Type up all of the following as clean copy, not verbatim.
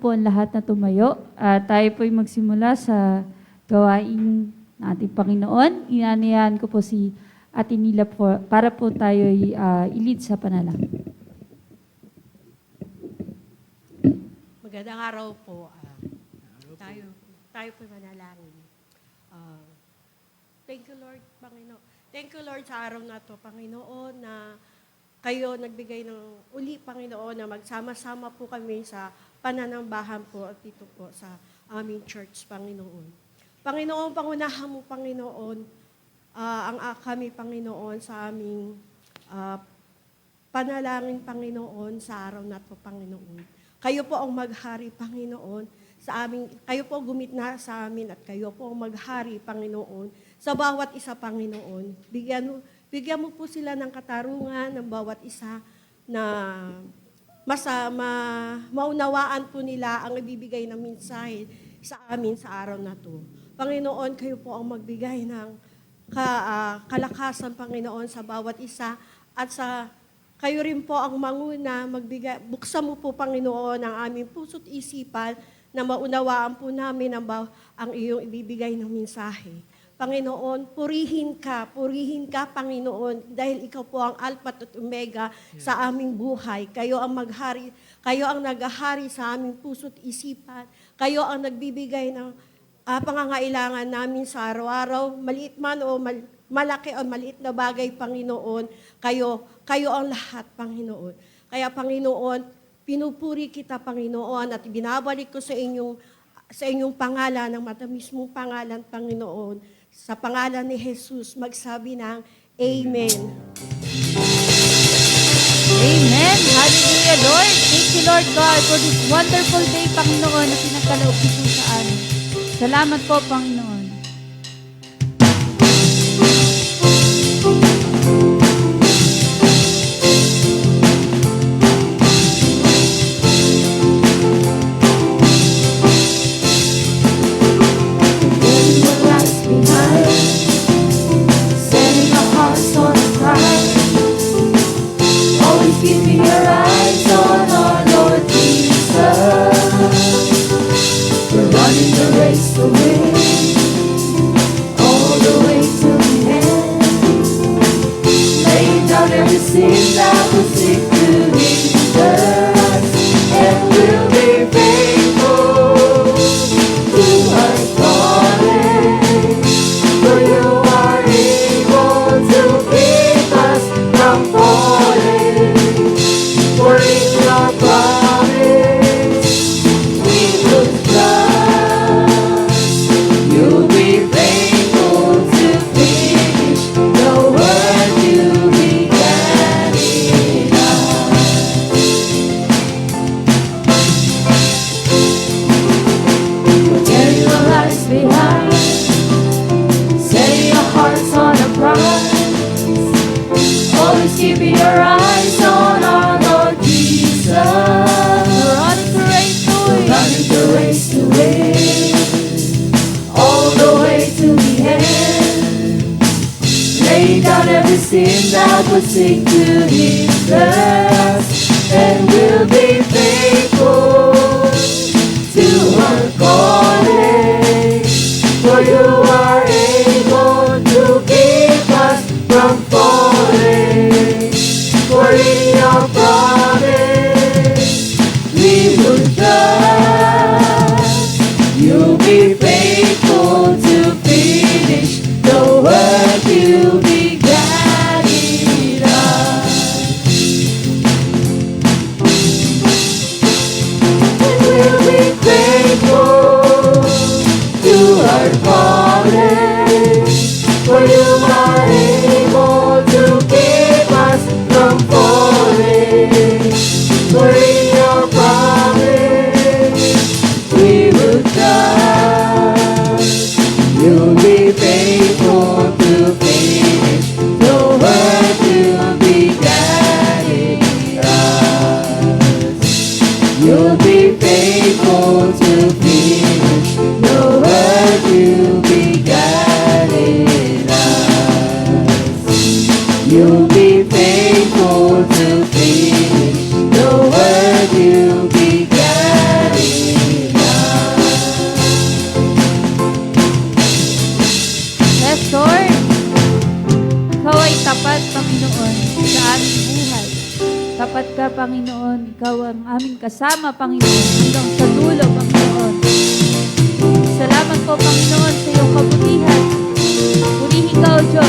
po ang lahat na tumayo at tayo po'y magsimula sa gawain ng ating Panginoon. Inanayahan ko po si Ate Nila para po tayo'y i-lead sa panalangin. Magandang araw po. Tayo po manalangin. Thank you, Lord, Panginoon. Thank you, Lord, sa araw na to, Panginoon, na kayo nagbigay ng uli, Panginoon, na magsama-sama po kami sa pananambahan po at dito po sa aming church, Panginoon. Panginoon, pangunahan mo, Panginoon, kami, Panginoon, sa aming panalangin, Panginoon, sa araw na to, Panginoon. Kayo po ang maghari, Panginoon, sa amin. Kayo po gumitna sa amin at kayo po ang maghari, Panginoon, sa bawat isa, Panginoon. Bigyan mo po sila ng katarungan ng bawat isa na maunawaan po nila ang ibibigay ng mensahe sa amin sa araw na to. Panginoon, kayo po ang magbigay ng kalakasan, Panginoon, sa bawat isa at kayo rin po ang manguna, buksan mo po, Panginoon, ang aming puso't isipan na maunawaan po namin ang iyong ibibigay ng mensahe. Panginoon, purihin ka, Panginoon, dahil ikaw po ang Alpha at Omega sa aming buhay. Kayo ang maghari, kayo ang naghahari sa aming puso't isipan. Kayo ang nagbibigay ng pangangailangan namin sa araw-araw, maliit man o malaki o maliit na bagay, Panginoon. Kayo ang lahat, Panginoon. Kaya, Panginoon, pinupuri kita, Panginoon, at binabalik ko sa inyong pangalan, ng matamis mong pangalan, Panginoon. Sa pangalan ni Jesus, magsabi ng Amen. Amen! Hallelujah, Lord! Thank you, Lord God, for this wonderful day, Panginoon, na pinagkaloob niyo sa amin. Salamat po, Panginoon. Keeping your eyes on our Lord Jesus. We're running the race to win, all the way to the end. Laying down every sin that will seek to hinder us, and we'll be faithful to our calling. For you are able to keep us from falling. For in your promise we will trust. You'll be faithful to finish the work you began in us. Forgetting the lies behind, setting your hearts on a prize. Always keeping your eyes on our Lord Jesus. Running the race to win, all the way to the end. Laying down every sin that would seek to hinder us, and we'll be faithful to our calling. For you are able to keep us from falling. For in your promise we will trust. You'll be faithful to finish the work you began in us. And we'll be faithful to our calling. For you are able to keep us from falling. For in your promise we will trust. You'll be faithful to tapat ka, Panginoon. Ikaw ang aming kasama, Panginoon, hanggang sa dulo, Panginoon. Salamat po, Panginoon, sa iyong kabutihan. Purihin ka, O Diyos.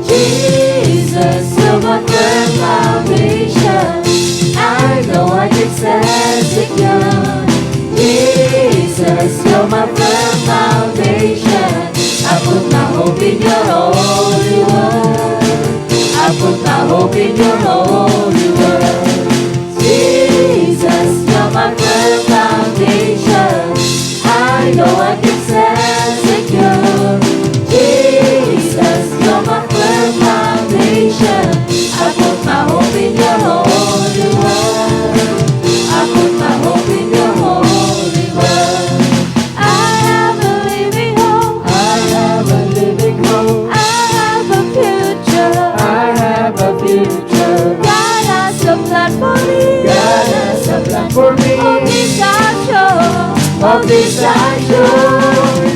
Jesus, you're my firm foundation. I know I can stand secure. Jesus, you're my firm foundation. I put my hope in your holy word. I put my hope in your holy word. Jesus, you're my firm foundation. I know I can stand secure. Jesus, you're my firm foundation. I put my hope in your holy word. I put my hope in your holy word. I have a living hope. I have a living hope. I have a future. I have a future. God has a plan for me. God has a plan for me. Of this I'm sure. Of this I'm sure.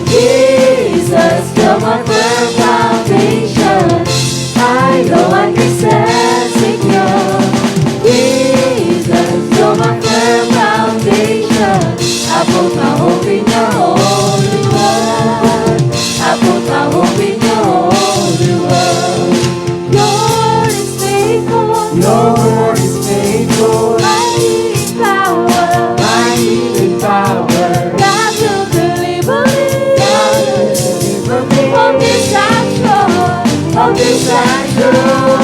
Jesus, you're my firm foundation. I know I can stand secure. Jesus, you're my firm foundation. I put my hope in your holy word. I put my hope in your holy word. Your word is faithful. Your word is faithful. Mighty in power. Mighty in power. God will deliver me. God will deliver me. Of this I'm sure. Of this I'm sure.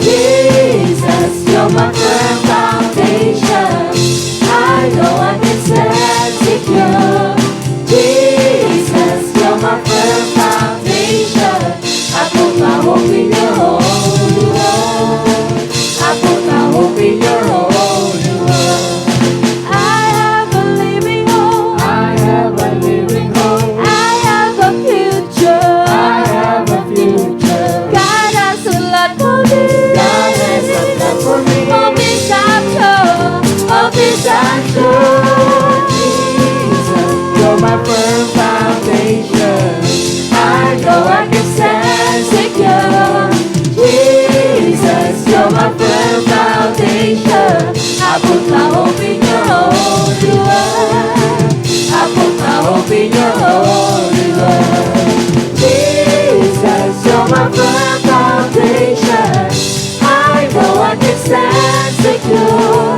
Jesus, you're my firm foundation. I know I can stand secure. Jesus, you're my firm foundation. I put my hope in your holy word. I put my hope in your holy word. I have a living hope. I have a living hope. I have a future. I have a future. God has a lot for me. God has a lot for me. Of this I'm sure. Of this I'm sure. Jesus, you're my firm foundation. I know I can stand secure. Jesus, you're my firm foundation. I put my hope in your holy word. I put my hope in your holy word. Jesus, you're my firm foundation. I know I can stand secure.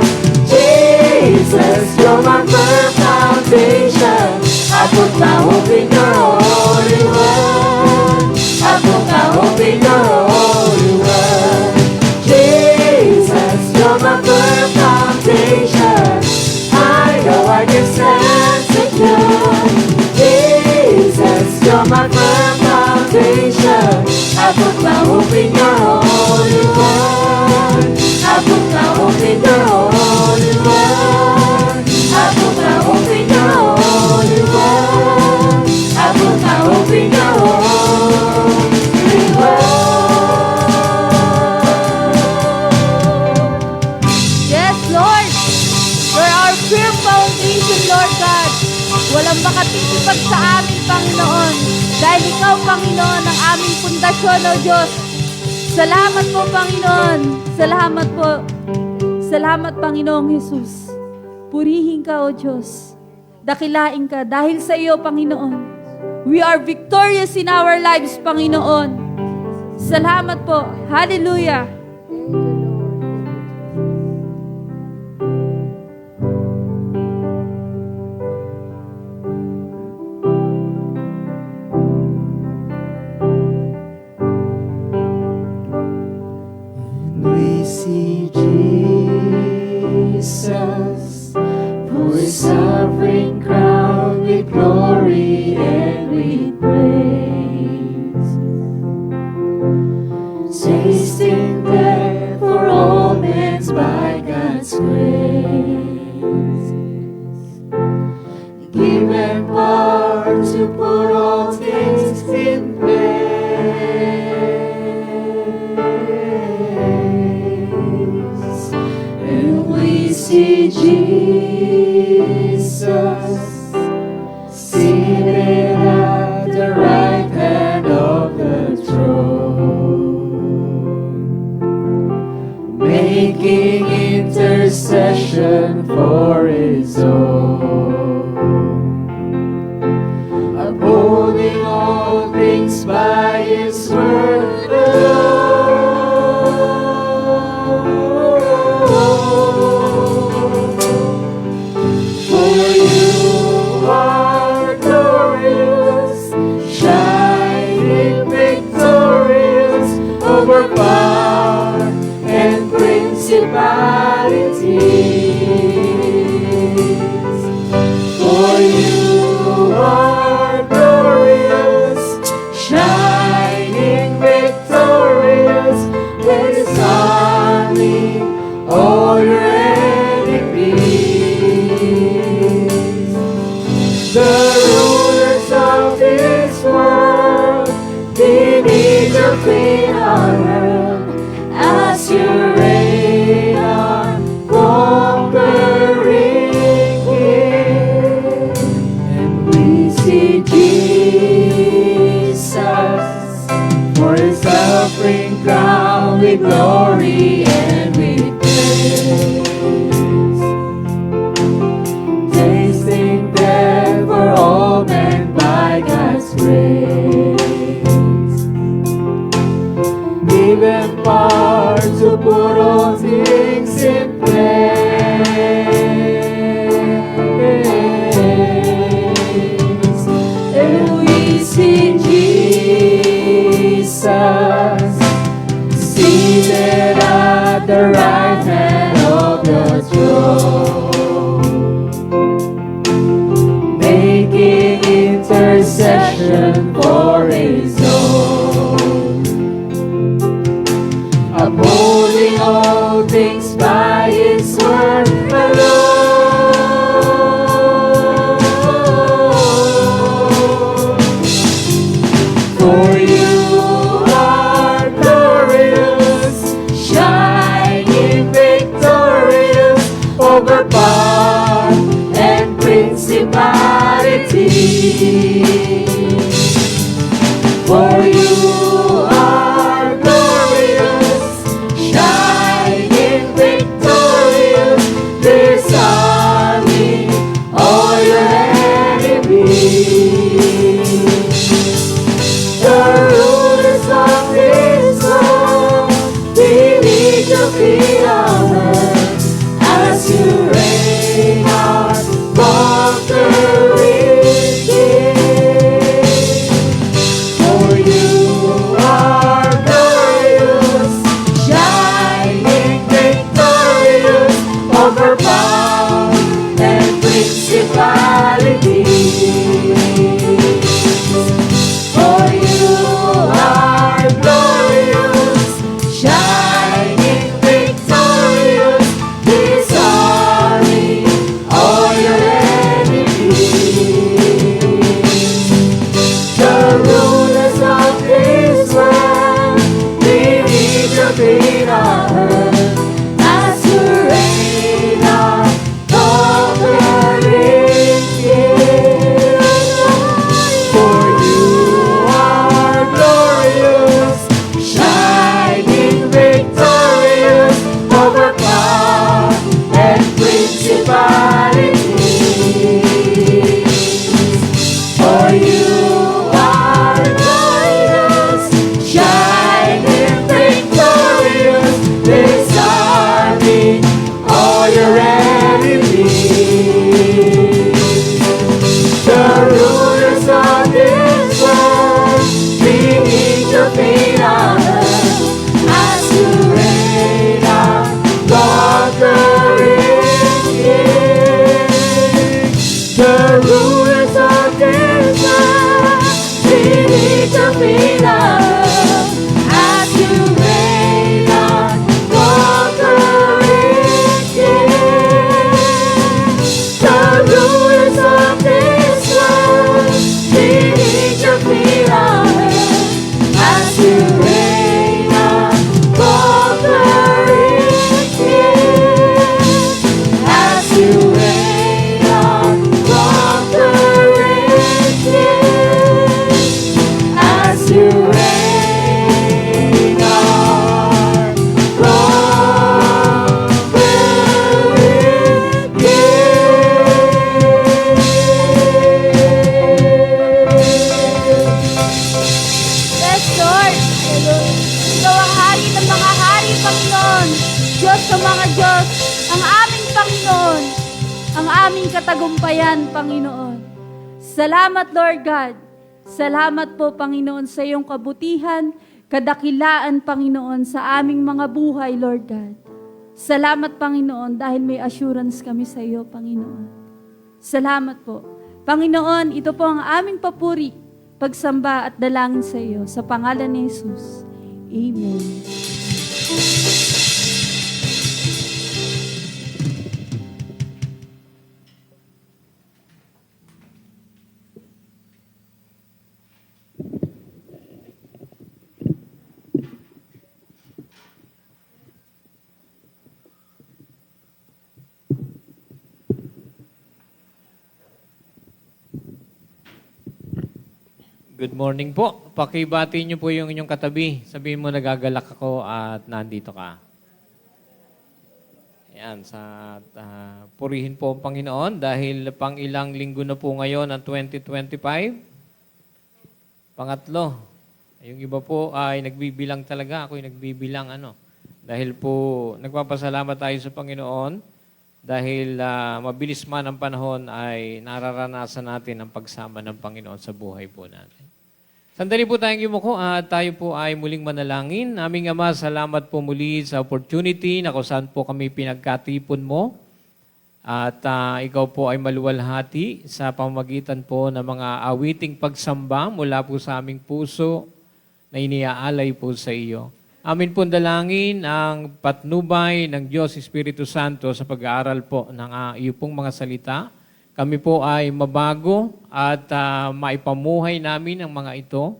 Jesus, you're my firm foundation. I put my hope in your holy word. I put my hope in your holy word. Jesus, you're my firm foundation. I know I can stand secure. Jesus, you're my firm foundation. I put my hope in your holy word. I put my hope in your holy word. I put my hope in your holy word. I put my hope in your holy word. Yes, Lord. You're our firm foundation, Lord God. Walang makatitipag sa amin, Panginoon. Dahil ikaw, Panginoon, ang aming pundasyon, O Diyos. Salamat po, Panginoon. Salamat po. Salamat, Panginoong Jesus. Purihin ka, O Diyos. Dakilain ka dahil sa iyo, Panginoon. We are victorious in our lives, Panginoon. Salamat po. Hallelujah. We see Jesus for his suffering crown with glory and with praise. Tasting death for all men's by God's grace. Given power to put all things in place. And we see Jesus seated at the making intercession for his own, upholding all things by his word alone. For you are glorious, shining victorious over power and principalities. For you are glorious, shining victorious, disarming all your enemies. The rulers of this world beneath your feet are hurled as you reign on conquering King. And we see Jesus for his suffering crown with glory and with praise, tasting death for all men by God's grace, given power to put all things in place. And we see Jesus seated at the right hand of the throne, making intercession for his own, upholding all things by his word alone. For you are glorious, shining victorious over power and principalities. For you are glorious, shining victorious, disarming all your enemies. The rulers of this world beneath your feet are hurt as you reign Diyos, ang aming Panginoon, ang aming katagumpayan, Panginoon. Salamat, Lord God. Salamat po, Panginoon, sa iyong kabutihan, kadakilaan, Panginoon, sa aming mga buhay, Lord God. Salamat, Panginoon, dahil may assurance kami sa iyo, Panginoon. Salamat po. Panginoon, ito po ang aming papuri, pagsamba at dalangin sa iyo. Sa pangalan ni Jesus. Amen. Good morning po. Pakibati niyo po yung inyong katabi. Sabihin mo, nagagalak ako at nandito ka. Ayan, purihin po ang Panginoon dahil pang ilang linggo na po ngayon ang 2025. Pangatlo, yung iba po ay nagbibilang talaga. Ako'y nagbibilang Dahil po nagpapasalamat tayo sa Panginoon dahil mabilis man ang panahon ay nararanasan natin ang pagsama ng Panginoon sa buhay po natin. Sandali po tayong yumuko at tayo po ay muling manalangin. Aming Ama, salamat po muli sa opportunity na kung saan po kami pinagkatipon mo. At ikaw po ay maluwalhati sa pamamagitan po ng mga awiting pagsamba mula po sa aming puso na iniaalay po sa iyo. Amin po dalangin ang patnubay ng Diyos Espiritu Santo sa pag-aaral po ng iyo pong mga salita. Kami po ay mabago at maipamuhay namin ang mga ito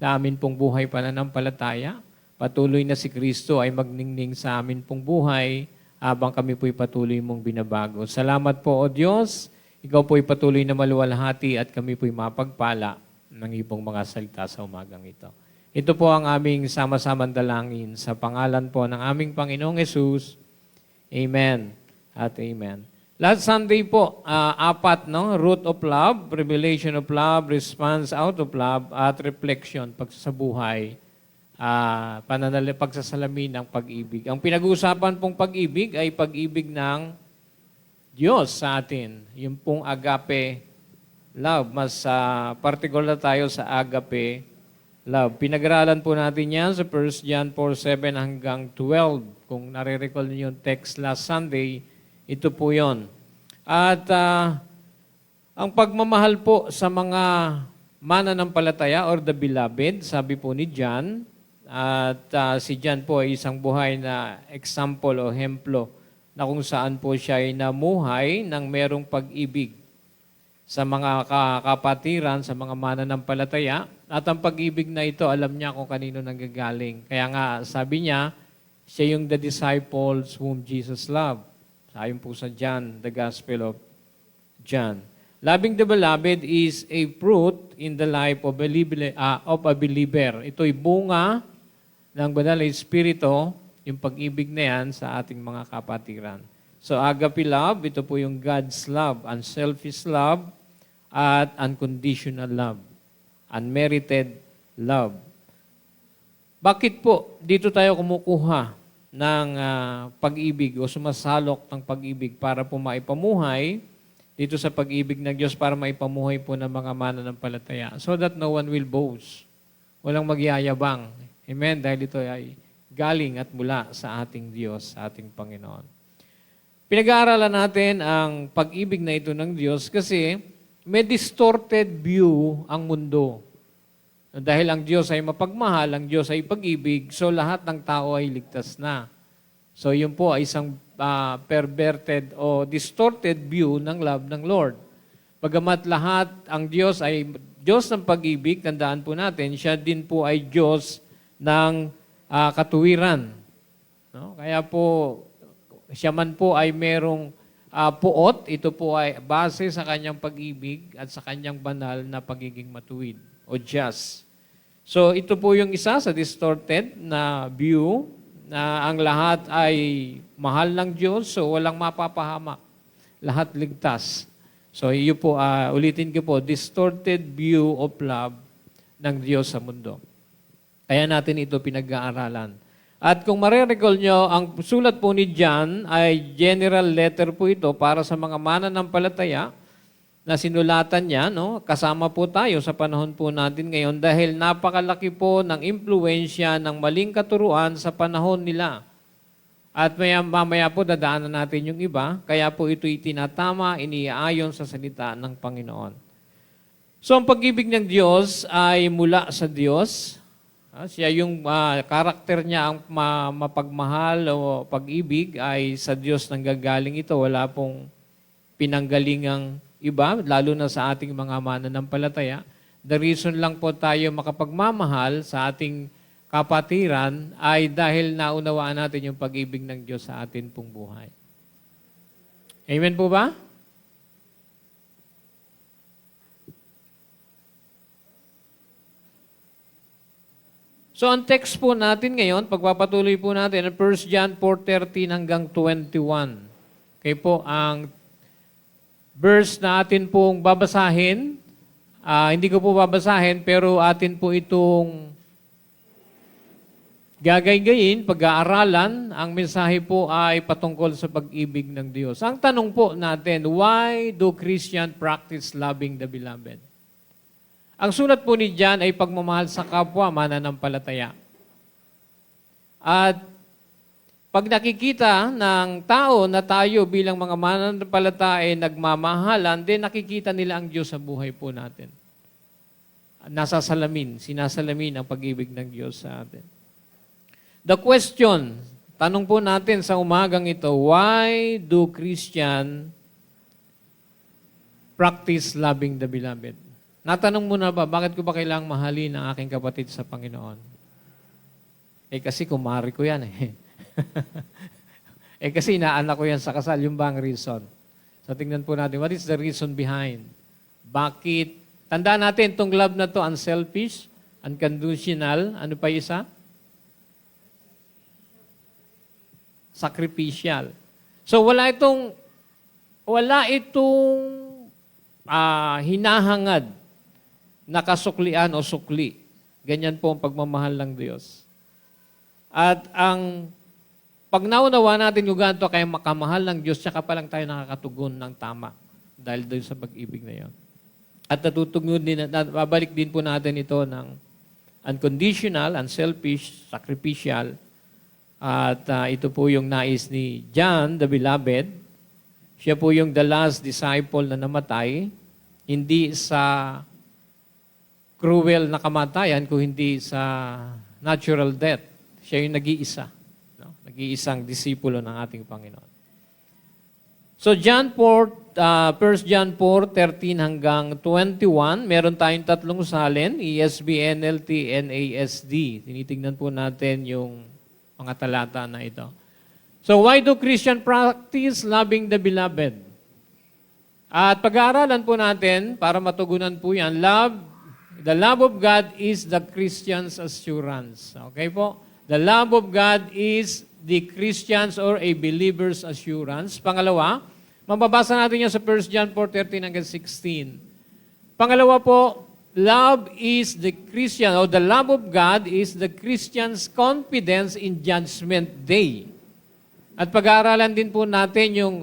sa amin pong buhay pananampalataya. Patuloy na si Kristo ay magningning sa amin pong buhay habang kami po'y patuloy mong binabago. Salamat po, O Diyos. Ikaw po'y patuloy na maluwalhati at kami po'y mapagpala ng iyong mga salita sa umagang ito. Ito po ang aming sama-samang dalangin sa pangalan po ng aming Panginoong Yesus. Amen at amen. Last Sunday po, apat, root of love, revelation of love, response out of love, at reflection, pagsasabuhay, pagsasalamin ng pag-ibig. Ang pinag-uusapan pong pag-ibig ay pag-ibig ng Diyos sa atin. Yung pong agape love. Mas particular tayo sa agape love. Pinag-aralan po natin yan sa 1 John 4:7 hanggang 12. Kung nare-recall niyo yung text last Sunday, ito po yon. At ang pagmamahal po sa mga mananampalataya or the beloved, sabi po ni John, at si John po ay isang buhay na example o hemplo na kung saan po siya ay namuhay ng merong pag-ibig sa mga kapatiran, sa mga mananampalataya. At ang pag-ibig na ito, alam niya kung kanino nanggagaling. Kaya nga, sabi niya, siya yung the disciples whom Jesus loved. Ayon po sa John, the Gospel of John. Loving the beloved is a fruit in the life of a believer. Ito'y bunga ng banal na Espiritu, yung pag-ibig na yan sa ating mga kapatiran. So agape love, ito po yung God's love, unselfish love, at unconditional love, unmerited love. Bakit po dito tayo kumukuha ng pag-ibig o sumasalok ng pag-ibig para po maipamuhay dito sa pag-ibig ng Diyos para maipamuhay po ng mga mananampalataya so that no one will boast. Walang magyayabang. Amen? Dahil ito ay galing at mula sa ating Diyos, sa ating Panginoon. Pinag-aaralan natin ang pag-ibig na ito ng Diyos kasi may distorted view ang mundo. Dahil ang Diyos ay mapagmahal, ang Diyos ay pag-ibig, so lahat ng tao ay ligtas na. So yun po ay isang perverted o distorted view ng love ng Lord. Bagamat lahat ang Diyos ay Diyos ng pag-ibig, tandaan po natin, siya din po ay Diyos ng katuwiran. No? Kaya po, siya man po ay merong puot, ito po ay base sa kanyang pag-ibig at sa kanyang banal na pagiging matuwid o just. So ito po yung isa sa distorted na view na ang lahat ay mahal ng Diyos, so walang mapapahamak. Lahat ligtas. So iyo po, ulitin ko po, distorted view of love ng Diyos sa mundo. Kaya natin ito pinag-aaralan. At kung marirecall nyo, ang sulat po ni John ay general letter po ito para sa mga mananampalataya na sinulatan niya. No? Kasama po tayo sa panahon po natin ngayon dahil napakalaki po ng impluensya ng maling katuruan sa panahon nila. At mamaya po dadaanan natin yung iba, kaya po ito'y tinatama, iniaayon sa salita ng Panginoon. So ang pag-ibig ng Diyos ay mula sa Diyos. Siya yung karakter niya, ang mapagmahal o pag-ibig ay sa Diyos nanggagaling ito. Wala pong pinanggalingang iba, lalo na sa ating mga mananampalataya. The reason lang po tayo makapagmamahal sa ating kapatiran ay dahil naunawaan natin yung pag-ibig ng Diyos sa atin pong buhay. Amen po ba? So ang text po natin ngayon, pagpapatuloy po natin, 1 John 4:13 hanggang 21. Okay po, ang verse na atin pong babasahin, hindi ko po babasahin, pero atin po itong gagaygayin, pag-aaralan. Ang mensahe po ay patungkol sa pag-ibig ng Diyos. Ang tanong po natin, why do Christians practice loving the beloved? Ang sulat po ni John ay pagmamahal sa kapwa, mananampalataya. At pag nakikita ng tao na tayo bilang mga mananampalataya ay nagmamahalan, din nakikita nila ang Diyos sa buhay po natin. Sinasalamin ang pag-ibig ng Diyos sa atin. The question, tanong po natin sa umagang ito, why do Christians practice loving the beloved? Natanong mo na ba, bakit ko ba kailangang mahalin ang aking kapatid sa Panginoon? Kasi kumari ko yan eh. Kasi inaanak ko yan sa kasal, yung ba ang reason? So tingnan po natin, what is the reason behind? Bakit? Tandaan natin, itong love na to, unselfish, unconditional, ano pa isa? Sacrificial. So wala itong hinahangad na kasuklian o sukli. Ganyan po ang pagmamahal ng Diyos. At pag naunawa natin yung ganito kaya makamahal ng Diyos, tsaka pa lang tayo nakakatugon ng tama dahil doon sa pag-ibig na yon. At babalik din po natin ito ng unconditional, unselfish, sacrificial. At ito po yung nais ni John, the beloved. Siya po yung the last disciple na namatay, hindi sa cruel na kamatayan, kung hindi sa natural death. Siya yung nag-iisa. No? Nag-iisang disipulo ng ating Panginoon. So, 1 John 4:13 hanggang 21, meron tayong tatlong salin, ESV, NLT, NASD. Tinitingnan po natin yung mga talata na ito. So, why do Christians practice loving the beloved? At pag-aaralan po natin, para matugunan po yan, the love of God is the Christian's assurance. Okay po? The love of God is the Christian's or a believer's assurance. Pangalawa, mababasa natin yan sa 1 John 4:13 hanggang 16. Pangalawa po, love is the Christian, or the love of God is the Christian's confidence in Judgment Day. At pag-aaralan din po natin yung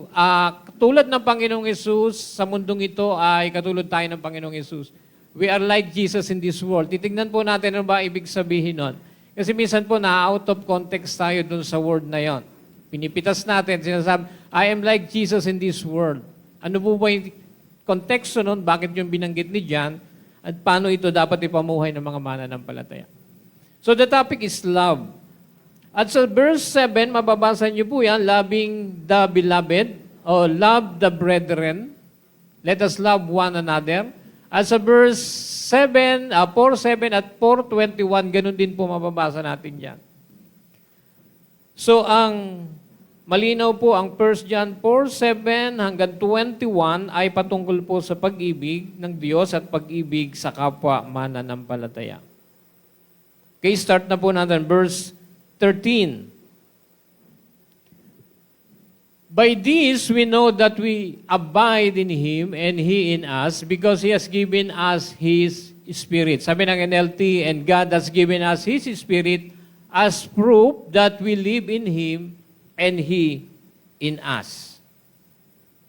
tulad ng Panginoong Yesus sa mundong ito ay katulad tayo ng Panginoong Yesus. We are like Jesus in this world. Titignan po natin ano ba ibig sabihin nun. Kasi minsan po na-out of context tayo dun sa word na yon. Pinipitas natin, sinasabi, I am like Jesus in this world. Ano po ba yung konteksto nun? Bakit yung binanggit ni John? At paano ito dapat ipamuhay ng mga mananampalataya? So the topic is love. At sa verse 7, mababasa niyo po yan, loving the beloved, o love the brethren. Let us love one another. At sa verse 4:7 at 4:21, ganun din po mababasa natin yan. So, ang malinaw po, ang 1 John 4:7 hanggang 21 ay patungkol po sa pag-ibig ng Diyos at pag-ibig sa kapwa mananampalataya. Okay, start na po natin. Verse 13. By this we know that we abide in Him and He in us because He has given us His Spirit. Sabi ng NLT, and God has given us His Spirit as proof that we live in Him and He in us.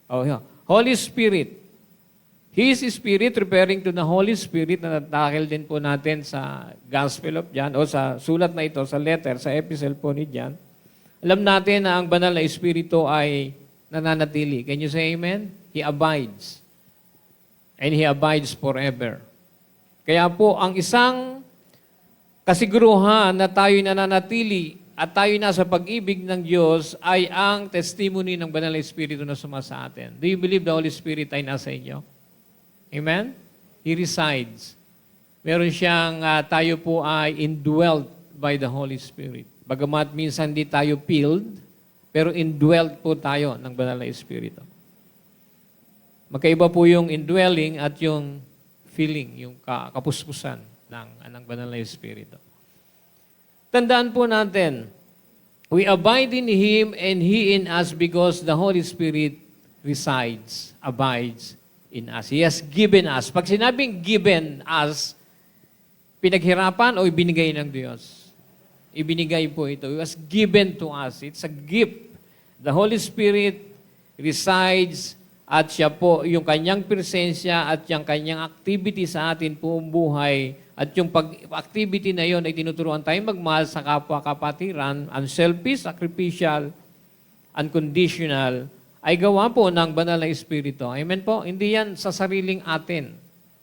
Oh, yeah. Holy Spirit. His Spirit, referring to the Holy Spirit na natakil din po natin sa Gospel of John o sa sulat na ito, sa letter, sa epistle po ni John. Alam natin na ang banal na Espiritu ay nananatili. Can you say amen? He abides. And He abides forever. Kaya po, ang isang kasiguruhan na tayo'y nananatili at tayo nasa pag-ibig ng Diyos ay ang testimony ng banal na Espiritu na sumasa atin. Do you believe the Holy Spirit ay nasa inyo? Amen? He resides. Meron siyang, tayo po ay indwelt by the Holy Spirit. Bagamat minsan hindi tayo filled, pero indwelt po tayo ng banal na Espiritu. Magkaiba po yung indwelling at yung feeling, yung kapuspusan ng banal na Espiritu. Tandaan po natin, we abide in Him and He in us because the Holy Spirit resides, abides in us. He has given us. Pag sinabing given us, pinaghirapan o ibinigay ng Diyos? Ibinigay po ito. It was given to us. It's a gift. The Holy Spirit resides at siya po, yung kanyang presensya at yung kanyang activity sa atin po buhay at yung activity na yon ay tinuturuan tayong magmahal sa kapwa-kapatiran, unselfish, sacrificial, unconditional, ay gawa po ng banal na Espiritu. Amen po? Hindi yan sa sariling atin.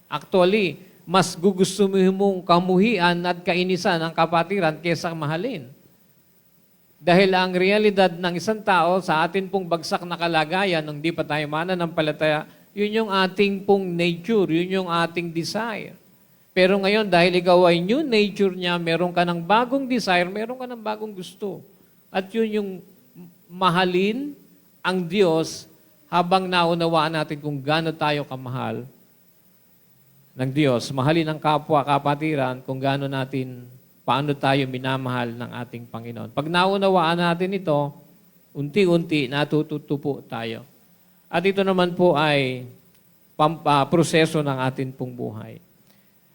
Actually, mas gugusto mong kamuhian at kainisan ang kapatiran kaysa mahalin. Dahil ang realidad ng isang tao sa atin pong bagsak na kalagayan nung di pa tayo mananampalataya, yun yung ating pong nature, yun yung ating desire. Pero ngayon, dahil ikaw ay new nature niya, meron ka ng bagong desire, meron ka ng bagong gusto. At yun yung mahalin ang Diyos habang naunawaan natin kung gaano tayo kamahal ng Diyos. Mahalin ang kapwa-kapatiran kung gaano natin, paano tayo minamahal ng ating Panginoon. Pag naunawaan natin ito, unti-unti natututupo tayo. At ito naman po ay proseso ng ating pong buhay.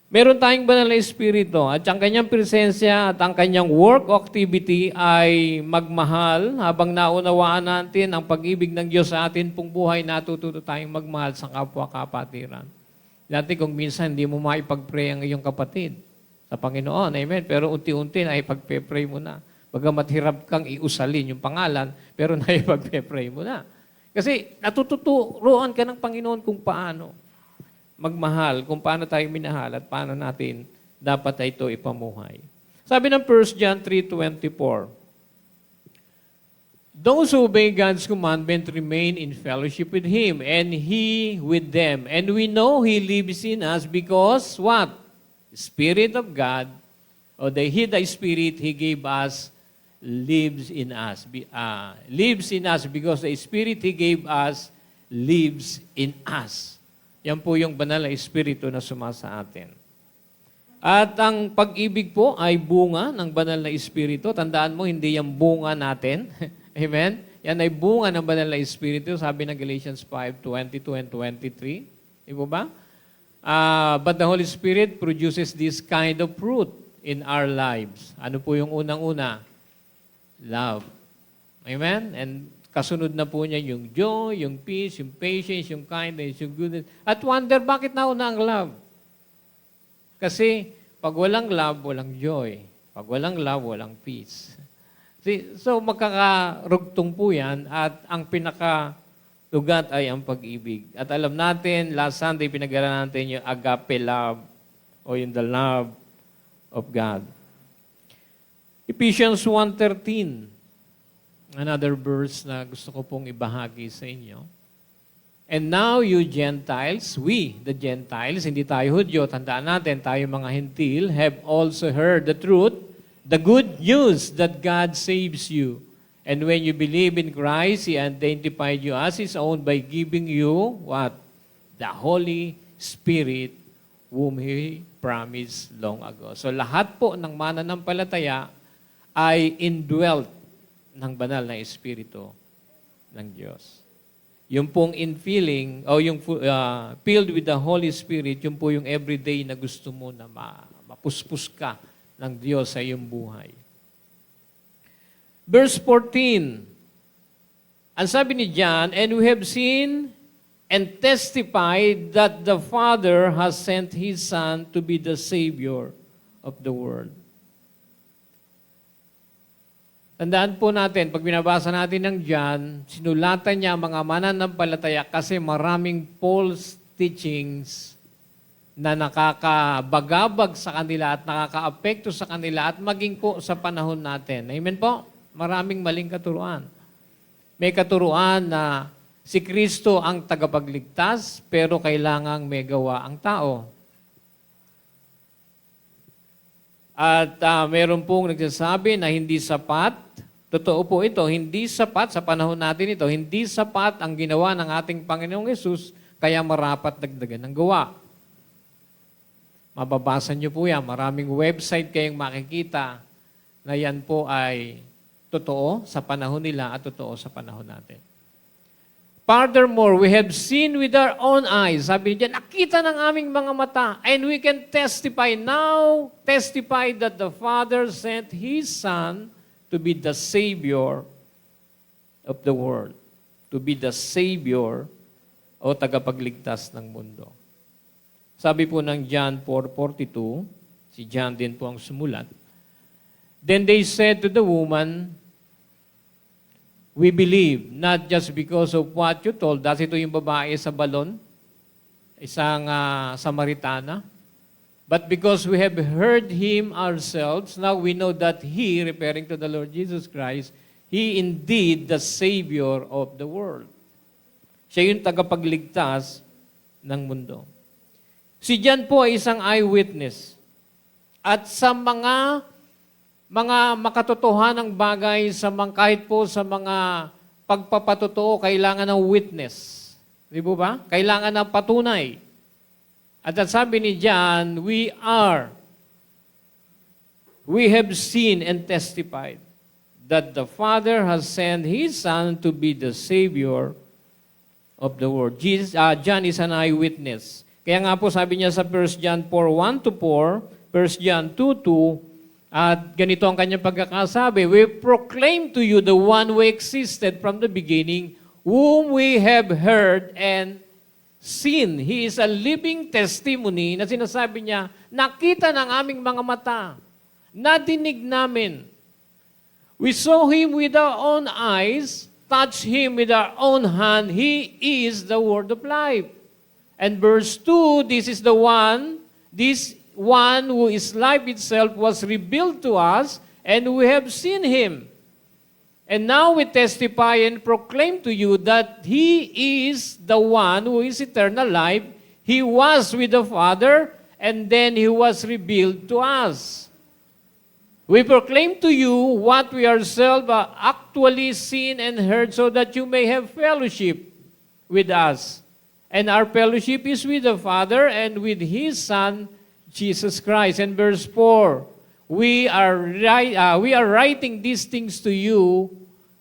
Meron tayong banal na Espiritu at ang kanyang presensya at ang kanyang work activity ay magmahal. Habang naunawaan natin ang pag-ibig ng Diyos sa atin pong buhay, natututo tayong magmahal sa kapwa-kapatiran. Dati kung minsan hindi mo maipag-pray ang iyong kapatid sa Panginoon, amen, pero unti-unti na ipag-pray mo na. Bagamat hirap kang iusalin yung pangalan, pero naipag-pray mo na. Kasi natututuruan ka ng Panginoon kung paano magmahal, kung paano tayo minahal at paano natin dapat ito ipamuhay. Sabi ng 1 John 3:24, those who obey God's commandment remain in fellowship with Him, and He with them. And we know He lives in us because what? The Spirit of God, or the Spirit He gave us, lives in us. Lives in us because the Spirit He gave us lives in us. Yan po yung banal na Espiritu na sumasa atin. At ang pag-ibig po ay bunga ng banal na Espiritu. Tandaan mo, hindi yan bunga natin. Amen? Yan ay bunga ng banal na Espiritu, sabi ng Galatians 5:22 and 23. Di po ba? But the Holy Spirit produces this kind of fruit in our lives. Ano po yung unang-una? Love. Amen? And kasunod na po niya yung joy, yung peace, yung patience, yung kindness, yung goodness. At wonder, bakit nauna ang love? Kasi pag walang love, walang joy. Pag walang love, walang peace. See, so magkakarugtong po yan at ang pinaka-tugat ay ang pag-ibig. At alam natin, last Sunday, pinag-aralan natin yung agape love o yung the love of God. Ephesians 1:13. Another verse na gusto ko pong ibahagi sa inyo. And now you Gentiles, we, the Gentiles, hindi tayo Hudyo, tandaan natin, tayo mga Hentil, have also heard the truth, the good news that God saves you. And when you believe in Christ, He identified you as His own by giving you, what? The Holy Spirit, whom He promised long ago. So lahat po ng mananampalataya ay indwelt ng banal na Espiritu ng Diyos. Yung pong infilling, o yung filled with the Holy Spirit, yung po yung everyday na gusto mo na mapuspos ka ng Diyos sa iyong buhay. Verse 14. Ang sabi ni John, and we have seen and testified that the Father has sent His Son to be the Savior of the world. Tandaan po natin, pag binabasa natin ng John, sinulatan niya ang mga mananampalataya kasi maraming false teachings na nakakabagabag sa kanila at nakakaapekto sa kanila at maging po sa panahon natin. Amen po? Maraming maling katuruan. May katuruan na si Kristo ang tagapagligtas, pero kailangang may gawa ang tao. At meron pong nagsasabi na hindi sapat. Totoo po ito, hindi sapat sa panahon natin ito, hindi sapat ang ginawa ng ating Panginoong Yesus, kaya marapat dagdagan ng gawa. Mababasa niyo po yan, maraming website kayong makikita na yan po ay totoo sa panahon nila at totoo sa panahon natin. Furthermore, we have seen with our own eyes. Sabi niya, nakita ng aming mga mata, and we can testify that the Father sent His Son to be the Savior of the world. To be the Savior o tagapagligtas ng mundo. Sabi po ng John 4:42, si John din po ang sumulat, then they said to the woman, we believe, not just because of what you told us. Ito yung babae sa balon, isang Samaritana. But because we have heard Him ourselves, now we know that He, referring to the Lord Jesus Christ, He indeed the Savior of the world. Siya yung tagapagligtas ng mundo. Si John po ay isang eyewitness. At sa mga makatotohanang bagay, kahit po sa mga pagpapatotoo, kailangan ng witness. Di po ba? Kailangan ng patunay. At sabi ni John, we have seen and testified that the Father has sent His Son to be the Savior of the world. John is an eyewitness. Kaya nga po sabi niya sa 1 John 4:1-4, 1 John 2:2, at ganito ang kanyang pagkakasabi, we proclaim to you the one who existed from the beginning, whom we have heard and seen. He is a living testimony na sinasabi niya, nakita ng aming mga mata, nadinig namin. We saw Him with our own eyes, touched Him with our own hand. He is the Word of life. And verse 2, this one who is life itself was revealed to us, and we have seen Him. And now we testify and proclaim to you that He is the one who is eternal life. He was with the Father, and then He was revealed to us. We proclaim to you what we ourselves actually seen and heard, so that you may have fellowship with us. And our fellowship is with the Father and with His Son, Jesus Christ. And verse 4, we are writing these things to you,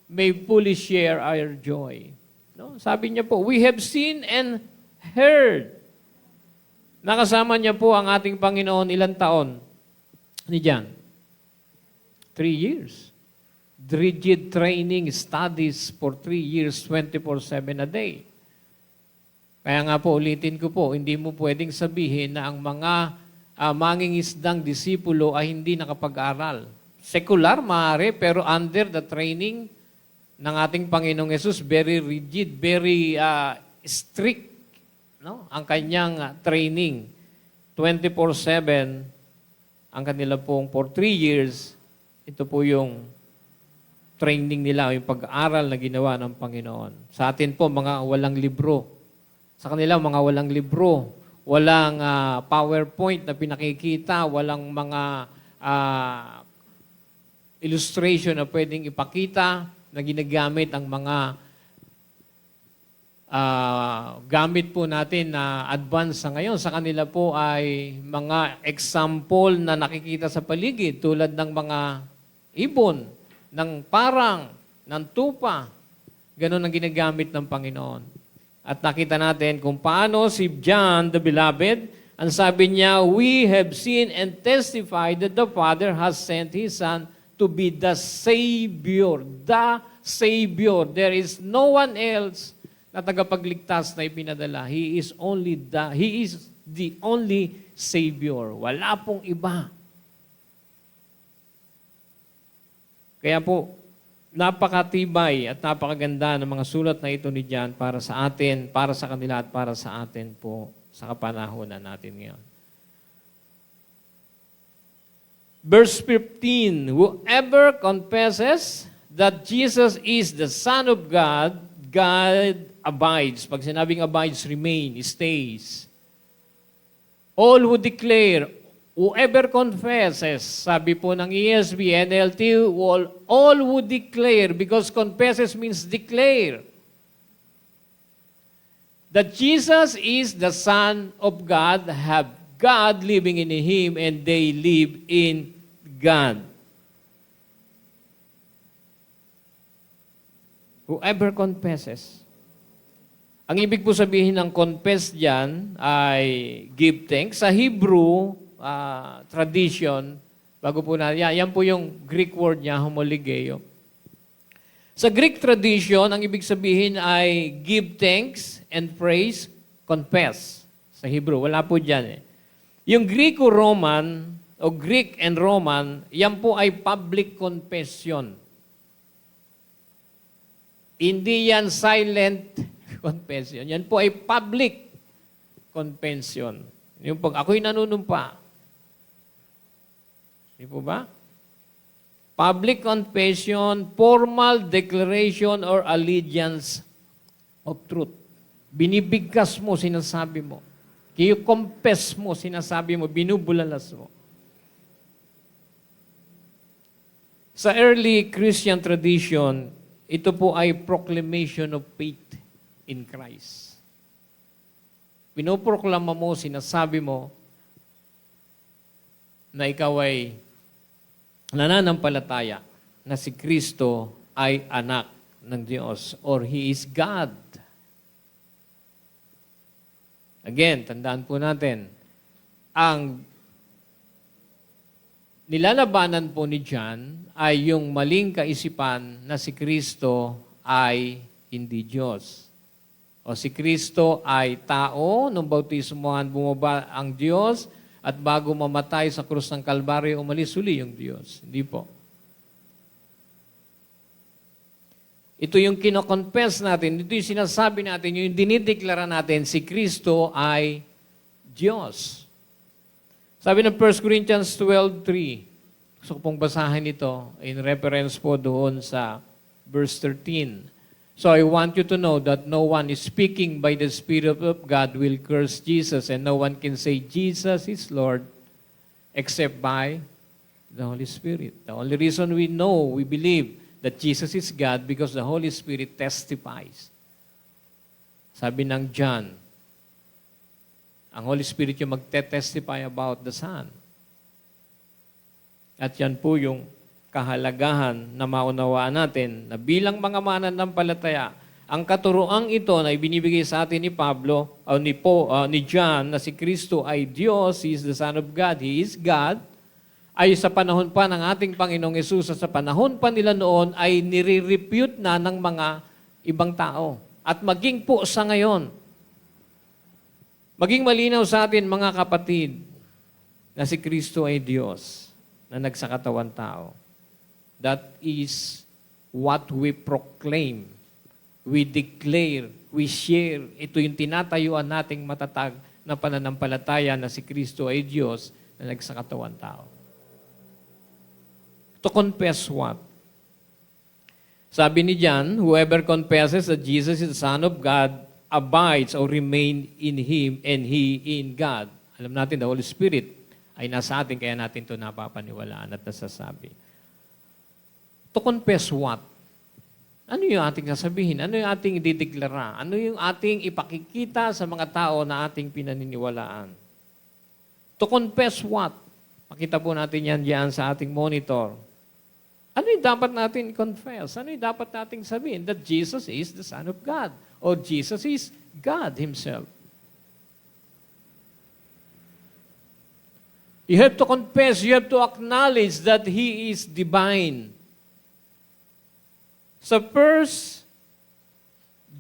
may fully share our joy. No? Sabi niya po, we have seen and heard. Nakasama niya po ang ating Panginoon ilang taon ni John? 3 years. Rigid training, studies for 3 years, 24/7 a day. Kaya nga po, ulitin ko po, hindi mo pwedeng sabihin na ang mga mangingisdang disipulo ay hindi nakapag-aral. Secular, maaari, pero under the training ng ating Panginoong Yesus, very rigid, very strict, no? Ang kanyang training. 24/7, ang kanila pong for 3 years, ito po yung training nila, yung pag-aaral na ginawa ng Panginoon. Sa atin po, mga walang libro. Sa kanila, mga walang libro. Walang PowerPoint na pinakikita, walang mga illustration na pwedeng ipakita na ginagamit ang mga gamit po natin na advance sa ngayon. Sa kanila po ay mga example na nakikita sa paligid tulad ng mga ibon, ng parang, ng tupa. Ganon ang ginagamit ng Panginoon. At nakita natin kung paano si John the Beloved, ang sabi niya, we have seen and testified that the Father has sent His Son to be the Savior. The Savior. There is no one else na tagapagligtas na ipinadala. He is the only Savior. Wala pong iba. Kaya po, napakatibay at napakaganda ng mga sulat na ito ni John para sa atin, para sa kanila at para sa atin po sa kapanahonan natin ngayon. Verse 15, whoever confesses that Jesus is the Son of God, God abides. Pag sinabing abides, remain, stays. All who declare, whoever confesses, sabi po ng ESV, NLT, all who declare, because confesses means declare, that Jesus is the Son of God, have God living in Him, and they live in God. Whoever confesses. Ang ibig po sabihin ng confess diyan ay give thanks. Sa Hebrew tradition, bago po na, yan po yung Greek word niya, homoligeo. Sa Greek tradition, ang ibig sabihin ay give thanks and praise, confess. Sa Hebrew, wala po dyan eh. Yung Greco-Roman o Greek and Roman, yan po ay public confession. Hindi yan silent confession. Yan po ay public confession. Yung pag ako'y nanunumpa. Di po ba? Public confession, formal declaration or allegiance of truth. Binibigkas mo, sinasabi mo. Kiyo-confess mo, sinasabi mo, binubulalas mo. Sa early Christian tradition, ito po ay proclamation of faith in Christ. Pinoproklama mo, sinasabi mo, na ikaw ay nananampalataya na si Kristo ay anak ng Diyos or He is God. Again, tandaan po natin, ang nilalabanan po ni John ay yung maling kaisipan na si Kristo ay hindi Diyos. O si Kristo ay tao, nung bautismohan bumaba ang Diyos, at bago mamatay sa krus ng Kalbaryo, umalis uli yung Diyos. Hindi po. Ito yung kinoconfess natin, ito yung sinasabi natin, yung dinideklara natin, si Kristo ay Diyos. Sabi ng 1 Corinthians 12:3, gusto ko pong basahin ito in reference po doon sa verse 13. So I want you to know that no one is speaking by the Spirit of God will curse Jesus, and no one can say Jesus is Lord except by the Holy Spirit. The only reason we know, we believe that Jesus is God because the Holy Spirit testifies. Sabi ng John, ang Holy Spirit yung magte-testify about the Son. At yan po yung kahalagahan na maunawaan natin na bilang mga mananampalataya, ang katuroang ito na ibinibigay sa atin ni Pablo o ni John na si Kristo ay Diyos, He is the Son of God, He is God, ay sa panahon pa ng ating Panginoong Yesus, sa panahon pa nila noon ay nire-refute na ng mga ibang tao. At maging po sa ngayon, maging malinaw sa atin mga kapatid na si Kristo ay Diyos na nagsakatawan tao. That is what we proclaim, we declare, we share. Ito yung tinatayuan nating matatag na pananampalataya na si Kristo ay Diyos na nagsakatawan tao. To confess what? Sabi ni John, whoever confesses that Jesus is the Son of God abides or remain in Him and He in God. Alam natin, the Holy Spirit ay nasa atin, kaya natin ito napapaniwalaan at nasasabi. To confess what? Ano yung ating sasabihin? Ano yung ating idideklara? Ano yung ating ipakikita sa mga tao na ating pinaniniwalaan? To confess what? Pakita po natin yan diyan sa ating monitor. Ano yung dapat natin confess? Ano yung dapat nating sabihin? That Jesus is the Son of God. Or Jesus is God Himself. You have to confess, you have to acknowledge that He is divine. Sa 1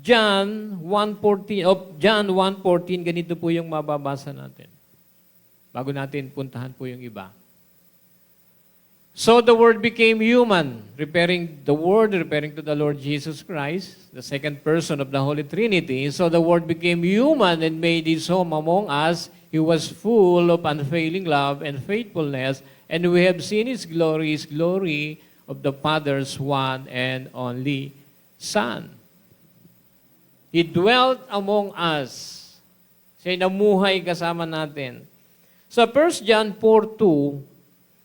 John 1:14, ganito po yung mababasa natin. Bago natin puntahan po yung iba. So the Word became human, referring to the Lord Jesus Christ, the second person of the Holy Trinity. So the Word became human and made His home among us. He was full of unfailing love and faithfulness, and we have seen His glory of the Father's one and only Son. He dwelt among us. Siya'y namuhay kasama natin. Sa 1 John 4:2,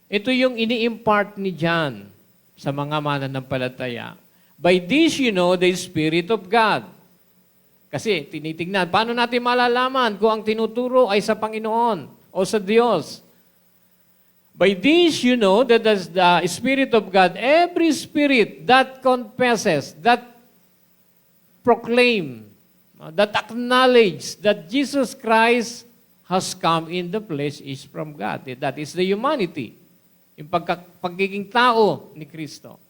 ito yung ini-impart ni John sa mga mananampalataya. By this you know the Spirit of God. Kasi tinitingnan, paano natin malalaman kung ang tinuturo ay sa Panginoon o sa Diyos? By this you know that the Spirit of God, every spirit that confesses, that proclaim, that acknowledge that Jesus Christ has come in the flesh is from God. That is the humanity. Yung pagiging tao ni Kristo.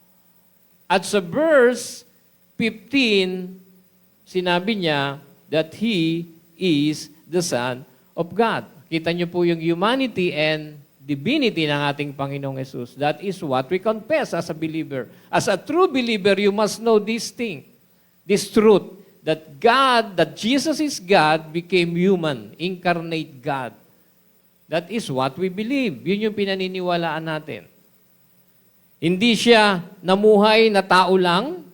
At sa verse 15, sinabi niya that He is the Son of God. Kita niyo po yung humanity and divinity ng ating Panginoong Yesus. That is what we confess as a believer. As a true believer, you must know this thing, this truth, that Jesus is God, became human, incarnate God. That is what we believe. Yun yung pinaniniwalaan natin. Hindi siya namuhay na tao lang.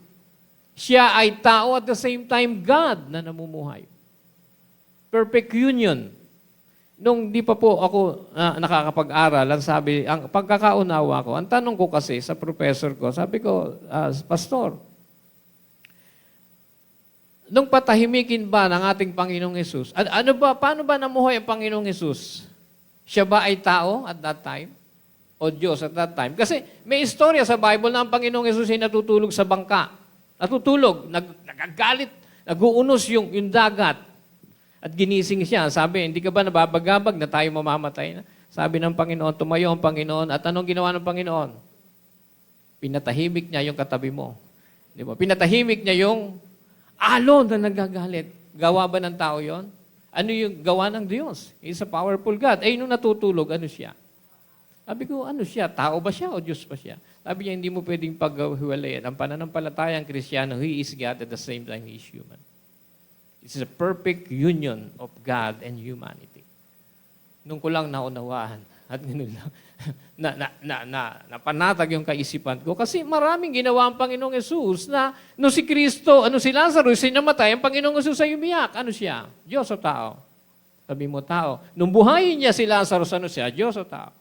Siya ay tao at the same time God na namumuhay. Perfect union. Nung di pa po ako nakakapag-aral, ang pagkakaunawa ko, ang tanong ko kasi sa professor ko, sabi ko, Pastor, nung patahimikin ba ng ating Panginoong Yesus, paano ba namuhay ang Panginoong Yesus? Siya ba ay tao at that time? O Diyos at that time? Kasi may istorya sa Bible na ang Panginoong Yesus ay natutulog sa bangka. Natutulog, nagagalit, nag-uunos yung dagat. At ginising siya. Sabi, hindi ka ba nababagabag na tayo mamamatay na? Sabi ng Panginoon, tumayo ang Panginoon. At anong ginawa ng Panginoon? Pinatahimik niya yung katabi mo. Di ba? Pinatahimik niya yung alon na nagagalit. Gawa ba ng tao yon? Ano yung gawa ng Diyos? He's a powerful God. Eh, nung natutulog, ano siya? Sabi ko, ano siya? Tao ba siya o Diyos ba siya? Sabi niya, hindi mo pwedeng paghiwalayan. Ang pananampalatayang Kristiyano, He is God at the same time He is human. It's a perfect union of God and humanity. Nung ko lang naunawaan, at ganun lang, napanatag yung kaisipan ko. Kasi maraming ginawa ang Panginoong Yesus na no si Kristo, si Lazarus, sinamatay, ang Panginoong Yesus ay umiyak. Ano siya? Diyos o tao? Sabi mo, tao. Nung buhayin niya si Lazarus, ano siya? Diyos o tao?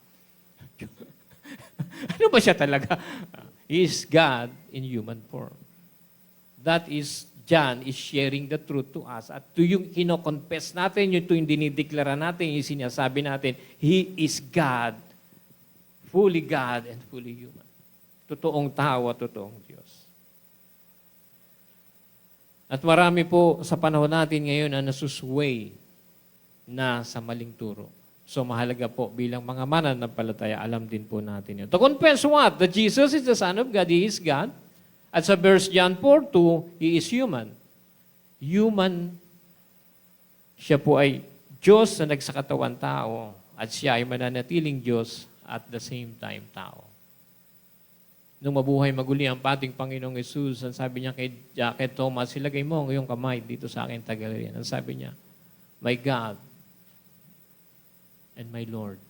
Ano ba siya talaga? He is God in human form. That is, John is sharing the truth to us. At to yung kino-confess natin, yung dinideklara natin, yung sinasabi natin, He is God, fully God and fully human. Totoong tao at totoong Diyos. At marami po sa panahon natin ngayon na nasusway na sa maling turo. So mahalaga po bilang mga mananampalataya, alam din po natin yun. To confess what? That Jesus is the Son of God, He is God. At sa verse John 4:2, He is human. Human, siya po ay Diyos na nagsakatawan tao at siya ay mananatiling Diyos at the same time tao. Nung mabuhay maguli ang pating Panginoong Yesus, ang sabi niya kay Thomas, ilagay mo ang iyong kamay dito sa aking tagalian. Ang sabi niya, My God and my Lord.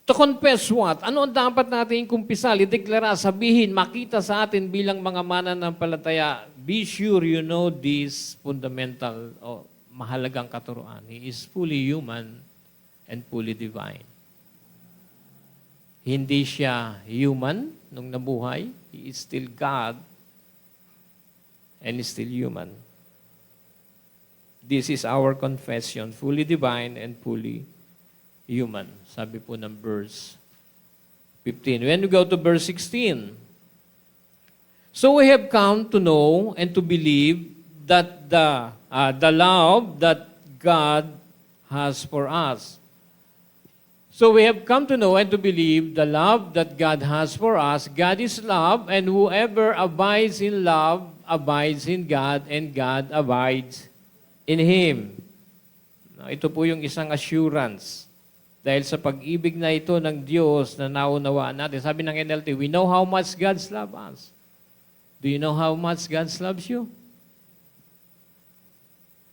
To confess what? Ano ang dapat natin kumpisal, ideklara, sabihin, makita sa atin bilang mga mananampalataya? Be sure you know this fundamental o mahalagang katuruan. He is fully human and fully divine. Hindi siya human nung nabuhay. He is still God and is still human. This is our confession, fully divine and fully human. Sabi po ng verse 15. When we go to verse 16, so we have come to know and to believe that the love that God has for us. So we have come to know and to believe the love that God has for us. God is love, and whoever abides in love abides in God, and God abides in Him. Ito po yung isang assurance. Dahil sa pag-ibig na ito ng Diyos na naunawaan natin. Sabi ng NLT, we know how much God loves us. Do you know how much God loves you?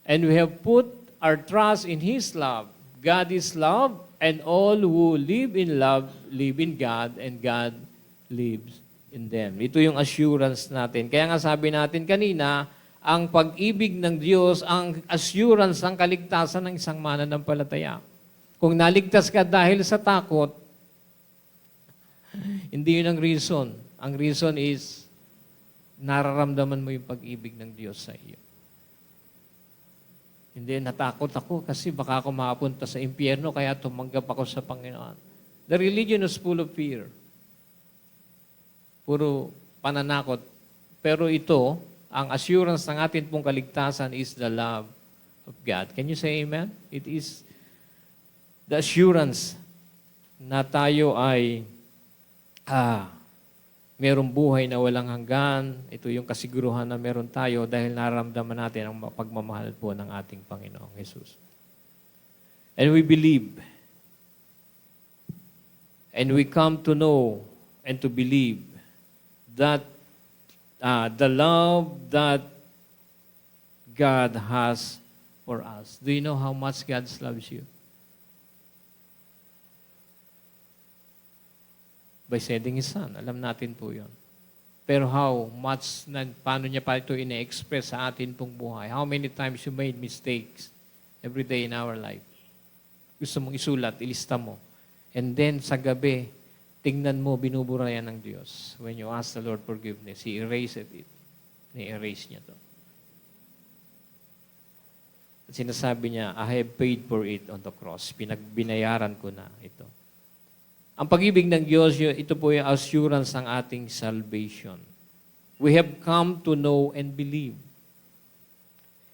And we have put our trust in His love. God is love, and all who live in love live in God, and God lives in them. Ito yung assurance natin. Kaya nga sabi natin kanina, ang pag-ibig ng Diyos, ang assurance ng kaligtasan ng isang mananampalataya. Kung naligtas ka dahil sa takot, hindi yun ang reason. Ang reason is, nararamdaman mo yung pag-ibig ng Diyos sa iyo. Hindi, natakot ako kasi baka ako makapunta sa impyerno kaya tumanggap ako sa Panginoon. The religion is full of fear. Puro pananakot. Pero ito, ang assurance ng atin pong kaligtasan is the love of God. Can you say amen? It is the assurance na tayo ay merong buhay na walang hanggan. Ito yung kasiguruhan na meron tayo dahil nararamdaman natin ang pagmamahal po ng ating Panginoong Jesus. And we believe. And we come to know and to believe that the love that God has for us. Do you know how much God loves you? By sending His Son. Alam natin po yun. Pero how much, paano niya pa ito ina-express sa atin pong buhay? How many times you made mistakes every day in our life? Gusto mong isulat, ilista mo. And then sa gabi, tingnan mo, binuburayan ng Diyos. When you ask the Lord forgiveness, He erased it. Ni-erase niya to. At sinasabi niya, I have paid for it on the cross. Binayaran ko na ito. Ang pag-ibig ng Diyos, ito po yung assurance ng ating salvation. We have come to know and believe.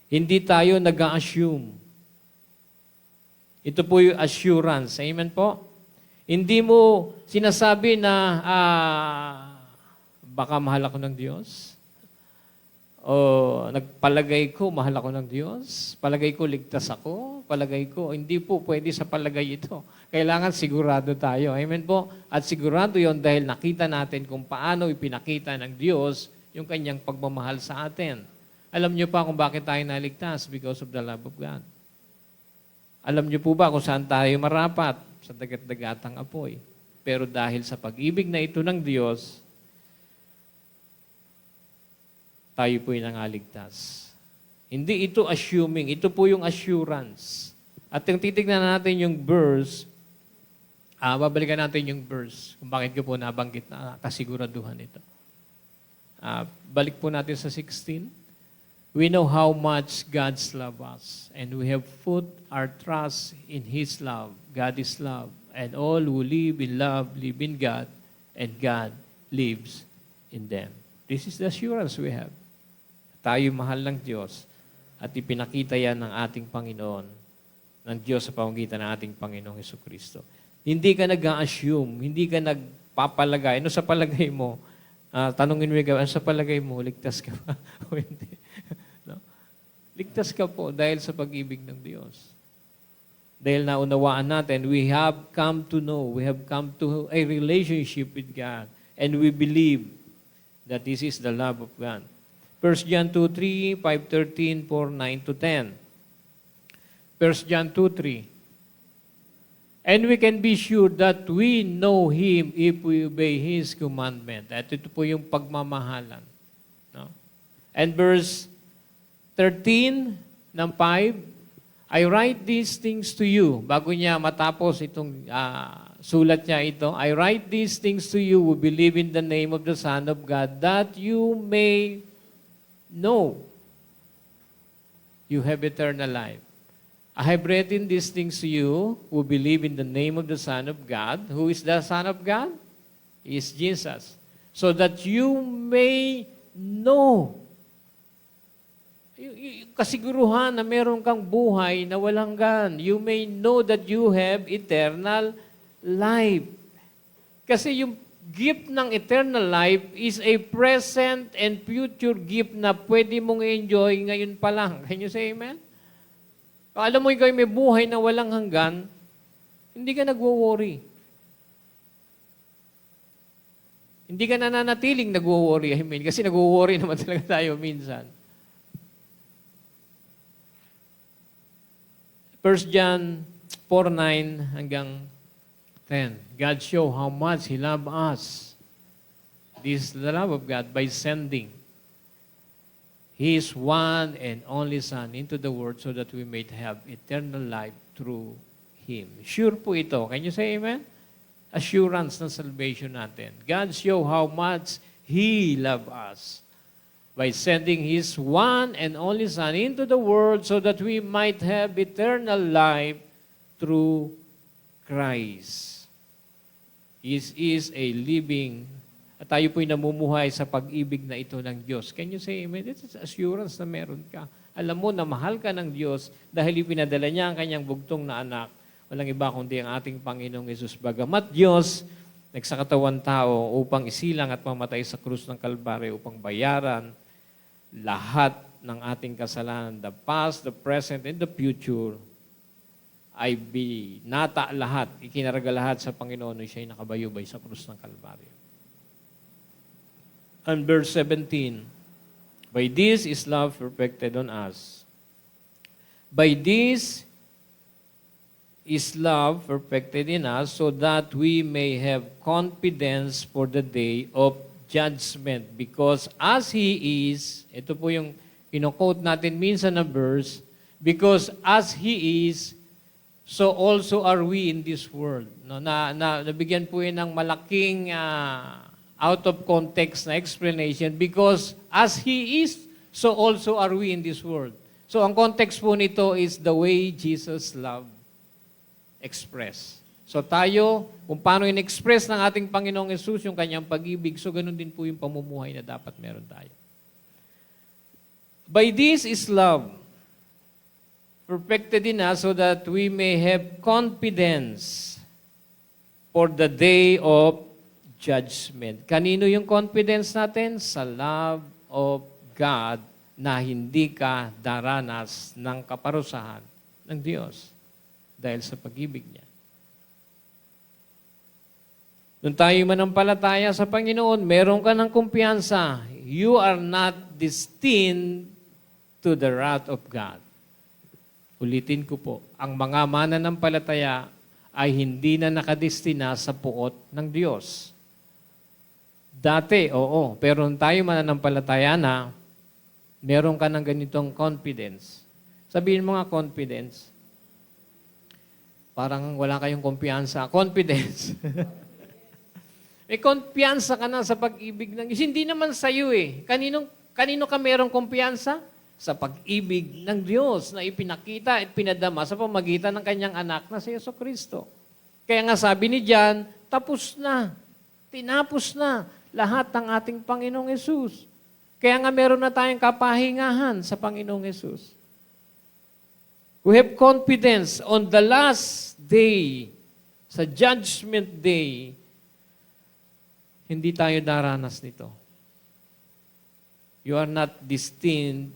Hindi tayo nag-assume. Ito po yung assurance. Amen po? Hindi mo sinasabi na baka mahal ako ng Diyos. O nagpalagay ko, mahal ako ng Diyos. Palagay ko, ligtas ako. Palagay ko, hindi po pwede sa palagay ito. Kailangan sigurado tayo. Amen po? At sigurado yon dahil nakita natin kung paano ipinakita ng Diyos yung kanyang pagmamahal sa atin. Alam niyo pa kung bakit tayo naligtas? Because of the love of God. Alam niyo po ba kung saan tayo marapat? Sa dagat-dagatang apoy. Pero dahil sa pag-ibig na ito ng Diyos, tayo po'y nangaligtas. Hindi ito assuming, ito po yung assurance. At yung titignan natin yung verse, babalikan natin yung verse, kung bakit ko po nabanggit na kasiguraduhan ito. Balik po natin sa 16. We know how much God loves us, and we have put our trust in His love. God is love, and all who live in love live in God, and God lives in them. This is the assurance we have. Tayo mahal ng Diyos at ipinakita yan ng ating Panginoon, ng Diyos sa pamamagitan ng ating Panginoong Hesukristo. Hindi ka nag-assume, hindi ka nagpapalagay. Ano sa palagay mo? Tanungin mo yung ano sa palagay mo, ligtas ka ba? O hindi? No? Ligtas ka po dahil sa pag-ibig ng Diyos. Dahil naunawaan natin, we have come to know, we have come to a relationship with God, and we believe that this is the love of God. 1 John 2:3, 5:13, 4:9 to 10. 1 John 2:3. And we can be sure that we know Him if we obey His commandment. At ito po yung pagmamahalan. No? And verse 13 ng 5, I write these things to you. Bago niya matapos itong sulat niya ito, I write these things to you who believe in the name of the Son of God, that you may know you have eternal life. I have written these things to you who believe in the name of the Son of God. Who is the Son of God? He is Jesus. So that you may know. Kasiguruhan na meron kang buhay na walang hanggan. You may know that you have eternal life. Kasi yung gift ng eternal life is a present and future gift na pwede mong enjoy ngayon pa lang. Can you say amen? Kung alam mo ikaw may buhay na walang hanggan, hindi ka nagwo-worry. Hindi ka nananatiling nagwo-worry. I mean, kasi nagwo-worry naman talaga tayo minsan. 1 John 4:9 hanggang 10. God show how much He loved us. This is the love of God by sending His one and only Son into the world so that we may have eternal life through Him. Sure po ito. Can you say amen? Assurance ng salvation natin. God show how much He loved us by sending His one and only Son into the world so that we might have eternal life through Christ. He is a living, at tayo po'y namumuhay sa pag-ibig na ito ng Diyos. Can you say amen? This is assurance na meron ka. Alam mo na mahal ka ng Diyos dahil ipinadala niya ang kanyang bugtong na anak. Walang iba kundi ang ating Panginoong Yesus. Bagamat Diyos, nagsakatawan tao upang isilang at mamatay sa krus ng Kalbaryo upang bayaran lahat ng ating kasalanan, the past, the present, and the future, ay binata lahat, ikinaraga lahat sa Panginoon na siya'y nakabayubay sa krus ng Kalbaryo. And verse 17, by this is love perfected on us. By this is love perfected in us so that we may have confidence for the day of judgment. Because as He is, ito po yung kino-quote natin minsan na verse, because as He is, so also are we in this world. No, nabigyan po yun ng malaking out of context na explanation, because as He is, so also are we in this world. So ang context po nito is the way Jesus loved express. So tayo, kung paano in-express ng ating Panginoong Yesus yung kanyang pag-ibig, so ganun din po yung pamumuhay na dapat meron tayo. By this is love, perfected in us so that we may have confidence for the day of judgment. Kanino yung confidence natin? Sa love of God na hindi ka daranas ng kaparusahan ng Diyos dahil sa pag-ibig niya. Nung tayo manampalataya sa Panginoon, meron ka ng kumpiyansa. You are not destined to the wrath of God. Ulitin ko po, ang mga mananampalataya ay hindi na nakadestina sa puot ng Diyos. Dati, oo, pero nung tayo mananampalataya na, meron ka ng ganitong confidence. Sabihin mo nga confidence. Parang wala kayong kumpiyansa. Confidence. May kumpiyansa ka na sa pag-ibig ng Diyos. Hindi naman sa iyo eh. Kanino ka merong kumpiyansa? Sa pag-ibig ng Diyos na ipinakita at pinadama sa pamagitan ng kanyang anak na si Jesucristo. Kaya nga sabi ni John, tapos na. Tinapos na lahat ng ating Panginoong Yesus. Kaya nga meron na tayong kapahingahan sa Panginoong Yesus. We have confidence on the last day, sa judgment day, hindi tayo daranas nito. You are not destined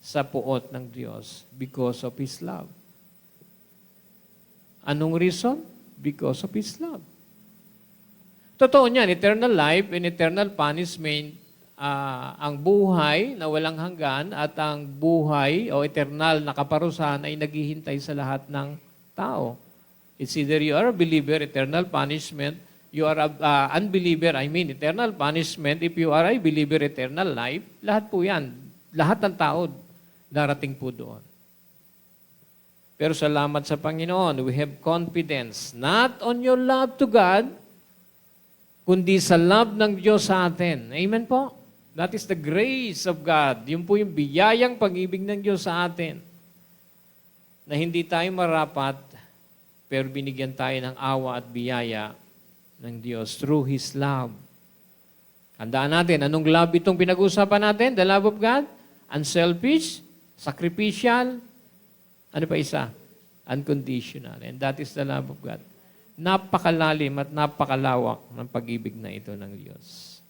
sa puot ng Diyos because of His love. Anong reason? Because of His love. Totoo niyan, eternal life and eternal punishment, ang buhay na walang hanggan at ang buhay o eternal na kaparusahan ay naghihintay sa lahat ng tao. It's either you are a believer, eternal punishment. You are an unbeliever, eternal punishment. If you are a believer, eternal life. Lahat po yan. Lahat ng tao darating po doon. Pero salamat sa Panginoon, we have confidence not on your love to God, kundi sa love ng Diyos sa atin. Amen po? That is the grace of God. Yun po yung biyayang pag-ibig ng Diyos sa atin. Na hindi tayo marapat, pero binigyan tayo ng awa at biyaya ng Diyos through His love. Tandaan natin, anong love itong pinag-uusapan natin? The love of God? Unselfish, sacrificial, ano pa isa? Unconditional. And that is the love of God. napakalalim at napakalawak ng pag-ibig na ito ng Diyos.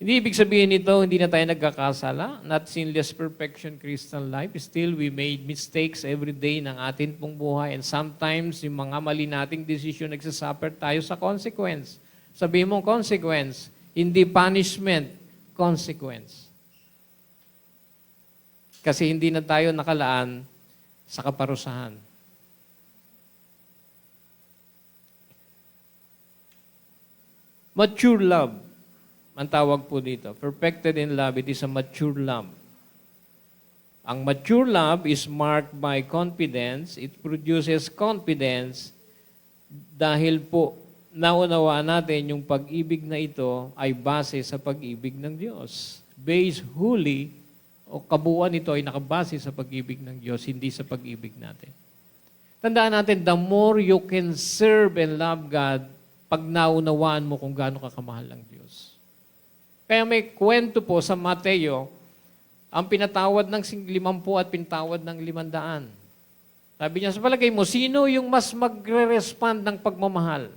Hindi ibig sabihin nito, hindi na tayo nagkakasala, not sinless perfection Christian life. Still, we made mistakes every day ng atin pong buhay. And sometimes, yung mga mali nating decision, nagsasuffer tayo sa consequence. Sabihin mo consequence, hindi punishment, consequence. Kasi hindi na tayo nakalaan sa kaparusahan. Mature love, ang tawag po dito. Perfected in love, it is a mature love. Ang mature love is marked by confidence. It produces confidence dahil po naunawaan natin yung pag-ibig na ito ay base sa pag-ibig ng Diyos. Based wholly o kabuuan nito ay nakabase sa pag-ibig ng Diyos, hindi sa pag-ibig natin. Tandaan natin, the more you can serve and love God, pag naunawaan mo kung gaano kakamahal ang Diyos. Kaya may kwento po sa Mateo, ang pinatawad ng 50 at pinatawad ng 500. Sabi niya, sa palagay mo, sino yung mas magre-respond ng pagmamahal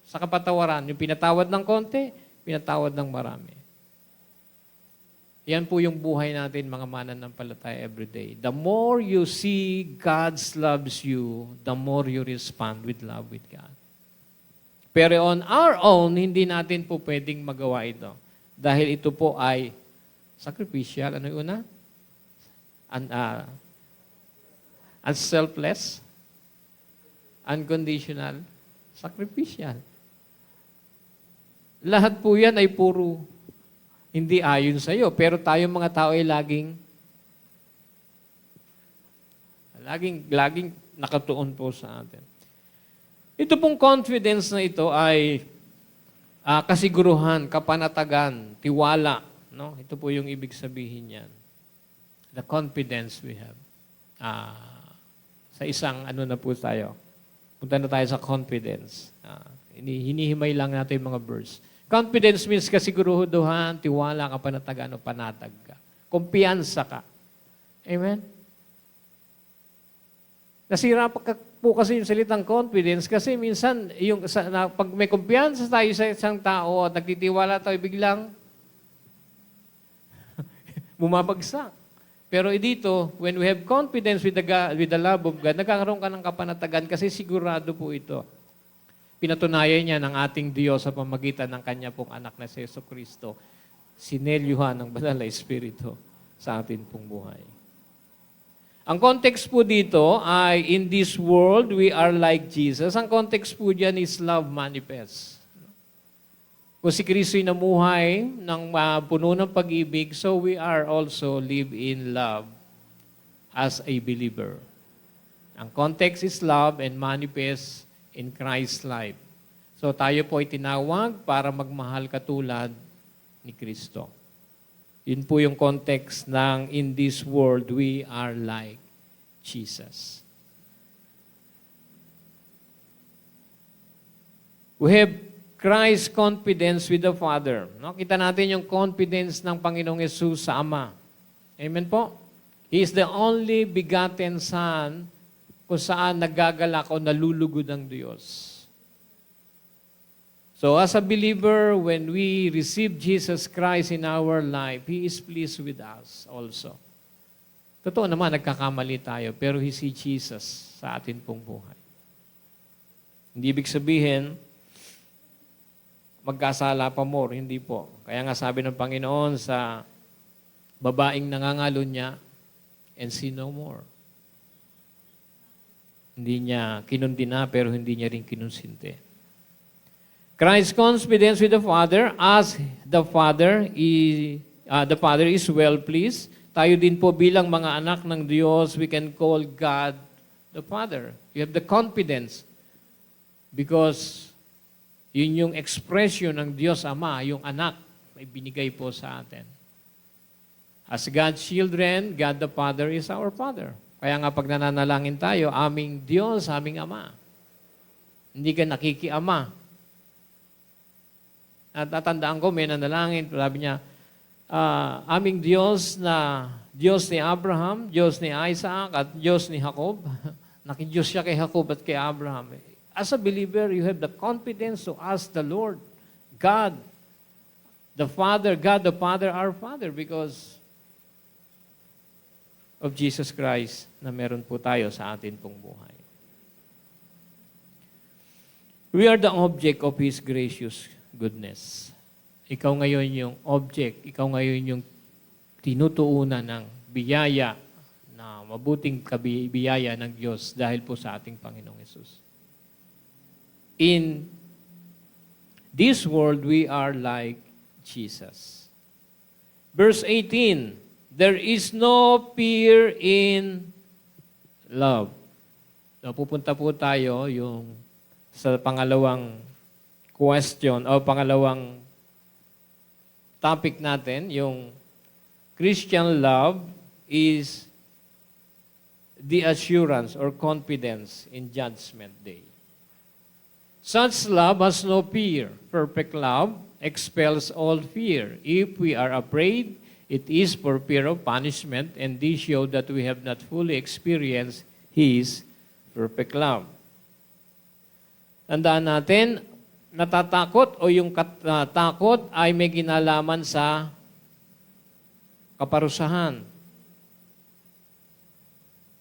sa kapatawaran? Yung pinatawad ng konti, pinatawad ng marami. Yan po yung buhay natin, mga mananampalataya everyday. The more you see God's loves you, the more you respond with love with God. Pero on our own, hindi natin po pwedeng magawa ito. Dahil ito po ay sacrificial. Ano yung una? Unselfless, unconditional, sacrificial. Lahat po yan ay puro hindi ayon sa iyo. Pero tayong mga tao ay laging nakatuon po sa atin. Ito pong confidence na ito ay kasiguruhan, kapanatagan, tiwala. No? Ito po yung ibig sabihin niyan. The confidence we have. Sa isang na po tayo. Punta na tayo sa confidence. Hinihimay lang natin yung mga verse. Confidence means kasiguruhan, tiwala, kapanatagan o panatag ka. Kumpiyansa ka. Amen? Nasira po kasi yung salitang confidence kasi minsan pag may kumpiyansa tayo sa isang tao at nagtitiwala tayo biglang bumabagsak. Pero dito, when we have confidence with the love of God, nagkakaroon ka ng kapanatagan kasi sigurado po ito. Pinatunayan niya ng ating Diyos sa pamagitan ng Kanya pong anak na si Jesucristo. Sinelyuhan ng Banal na Espiritu sa atin pong buhay. Ang context po dito ay, in this world, we are like Jesus. Ang context po dyan is love manifest. Kung si Kristo'y namuhay ng puno ng pag-ibig, so we are also live in love as a believer. Ang context is love and manifest in Christ's life. So tayo po ay tinawag para magmahal katulad ni Kristo. Yun po yung context ng in this world, we are like Jesus. We have Christ's confidence with the Father. No? Kita natin yung confidence ng Panginoong Yesus sa Ama. Amen po? He is the only begotten Son kung saan nagagalak o nalulugod ang Diyos. So as a believer, when we receive Jesus Christ in our life, He is pleased with us also. Totoo naman, nagkakamali tayo, pero He si Jesus sa atin pong buhay. Hindi ibig sabihin, magkasala pa more, hindi po. Kaya nga sabi ng Panginoon sa babaeng nangangalo niya, and sin no more. Hindi niya kinundina, pero hindi niya rin kinonsinte. Christ's confidence with the Father, as the Father is well pleased. Tayo din po bilang mga anak ng Diyos, we can call God the Father. You have the confidence because yun yung expression ng Diyos Ama, yung anak, may binigay po sa atin. As God's children, God the Father is our Father. Kaya nga pag nananalangin tayo, aming Diyos, aming Ama. Hindi ka nakikiama. At natandaan ko, may nanalangin, sabi niya, aming Diyos na Diyos ni Abraham, Diyos ni Isaac, at Diyos ni Jacob. Nakidiyos siya kay Jacob at kay Abraham. as a believer, you have the confidence to ask the Lord, God the Father, our Father, because of Jesus Christ na meron po tayo sa atin pong buhay. We are the object of His gracious goodness. Ikaw ngayon yung object, ikaw ngayon yung tinutuunan ng biyaya, na mabuting biyaya ng Diyos dahil po sa ating Panginoong Hesus. In this world, we are like Jesus. Verse 18, there is no fear in love. So, pupunta po tayo yung sa pangalawang question o pangalawang topic natin, yung Christian love is the assurance or confidence in Judgment Day. Such love has no fear. Perfect love expels all fear. If we are afraid, it is for fear of punishment, and this show that we have not fully experienced His perfect love. Tandaan natin, natatakot o yung takot ay may kinalaman sa kaparusahan.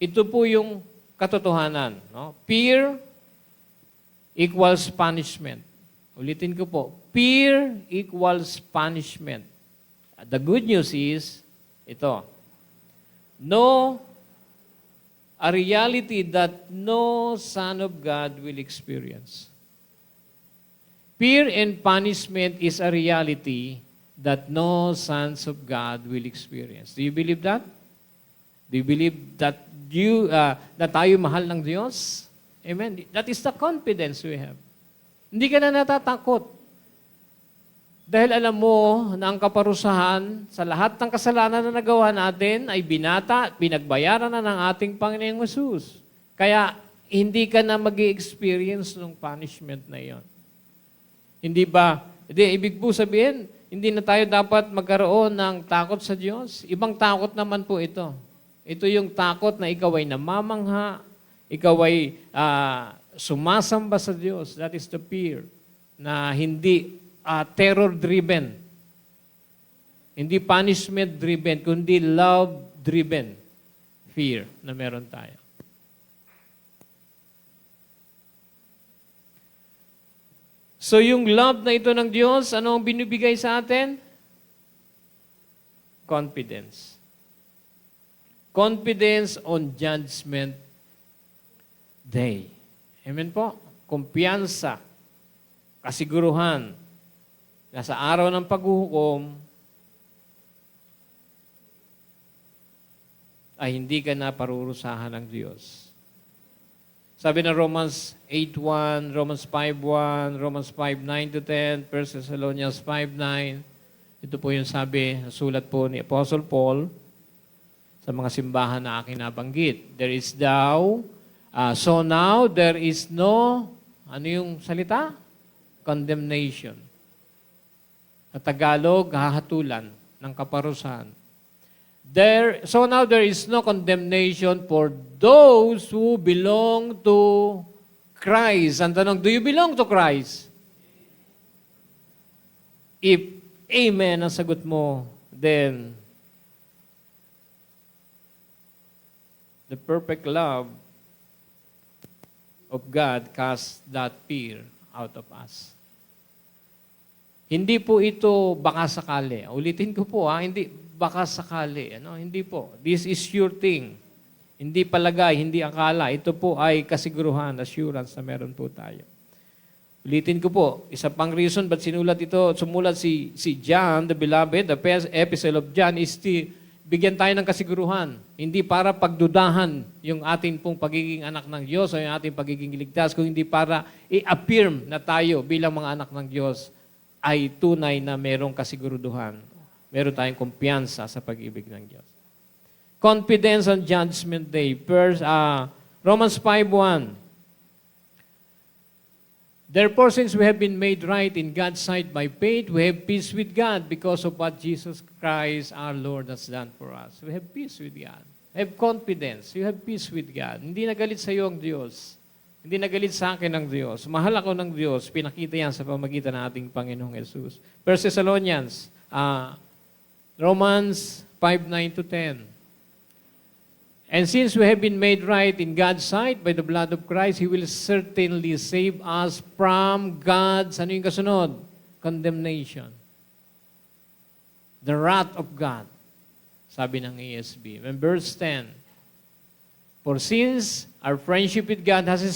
Ito po yung katotohanan. No? Fear equals punishment. Ulitin ko po, fear equals punishment. The good news is, ito, a reality that no son of God will experience. Fear and punishment is a reality that no sons of God will experience. Do you believe that? Do you believe that that tayo mahal ng Diyos? Amen. That is the confidence we have. Hindi ka na natatakot. Dahil alam mo na ang kaparusahan sa lahat ng kasalanan na nagawa natin ay pinagbayaran na ng ating Panginoong Hesus. Kaya hindi ka na mag-i-experience ng punishment na iyon. Hindi ba? Ibig po sabihin, hindi na tayo dapat magkaroon ng takot sa Diyos. Ibang takot naman po ito. Ito yung takot na ikaw ay namamangha, ikaw ay sumasamba sa Diyos. That is the fear na hindi terror-driven. Hindi punishment-driven, kundi love-driven fear na meron tayo. So yung love na ito ng Diyos, ano ang binibigay sa atin? Confidence. Confidence on Judgment Day. Amen po? Kumpiyansa, kasiguruhan, na sa araw ng paghuhukom, ay hindi ka na parurusahan ng Diyos. Sabi ng Romans 8:1, Romans 5:1, Romans 5:9-10, 1 Thessalonians 5:9. Ito po yung sabi, sulat po ni Apostle Paul sa mga simbahan na aking nabanggit. There is so now there is no, ano yung salita? Condemnation. Sa Tagalog, hahatulan ng kaparusahan. So now there is no condemnation for those who belong to Christ. Ang tanong, do you belong to Christ? If amen ang sagot mo, then the perfect love of God casts that fear out of us. Hindi po ito baka sakali. Ulitin ko po, hindi baka sakali. Hindi po. This is sure thing. Hindi palagay, hindi akala. Ito po ay kasiguruhan, assurance na meron po tayo. Ulitin ko po, isa pang reason ba't sumulat si John, the beloved, the epistle of John is bigyan tayo ng kasiguruhan. Hindi para pagdudahan yung ating pong pagiging anak ng Diyos o yung ating pagiging ligtas, kung hindi para i-affirm na tayo bilang mga anak ng Diyos ay tunay na merong kasiguruduhan. Meron tayong kumpiyansa sa pag-ibig ng Diyos. Confidence on Judgment Day. Romans 5:1. Therefore, since we have been made right in God's sight by faith, we have peace with God because of what Jesus Christ our Lord has done for us. We have peace with God. Have confidence. You have peace with God. Hindi nagalit sa iyo ang Diyos. Hindi nagalit sa akin ng Diyos. Mahal ako ng Diyos. Pinakita yan sa pamagitan ng ating Panginoong Yesus. 1 Thessalonians, Romans 5:9-10. And since we have been made right in God's sight by the blood of Christ, He will certainly save us from God's, ano yung kasunod? Condemnation. The wrath of God. Sabi ng ESV. And verse 10, for since our friendship with God was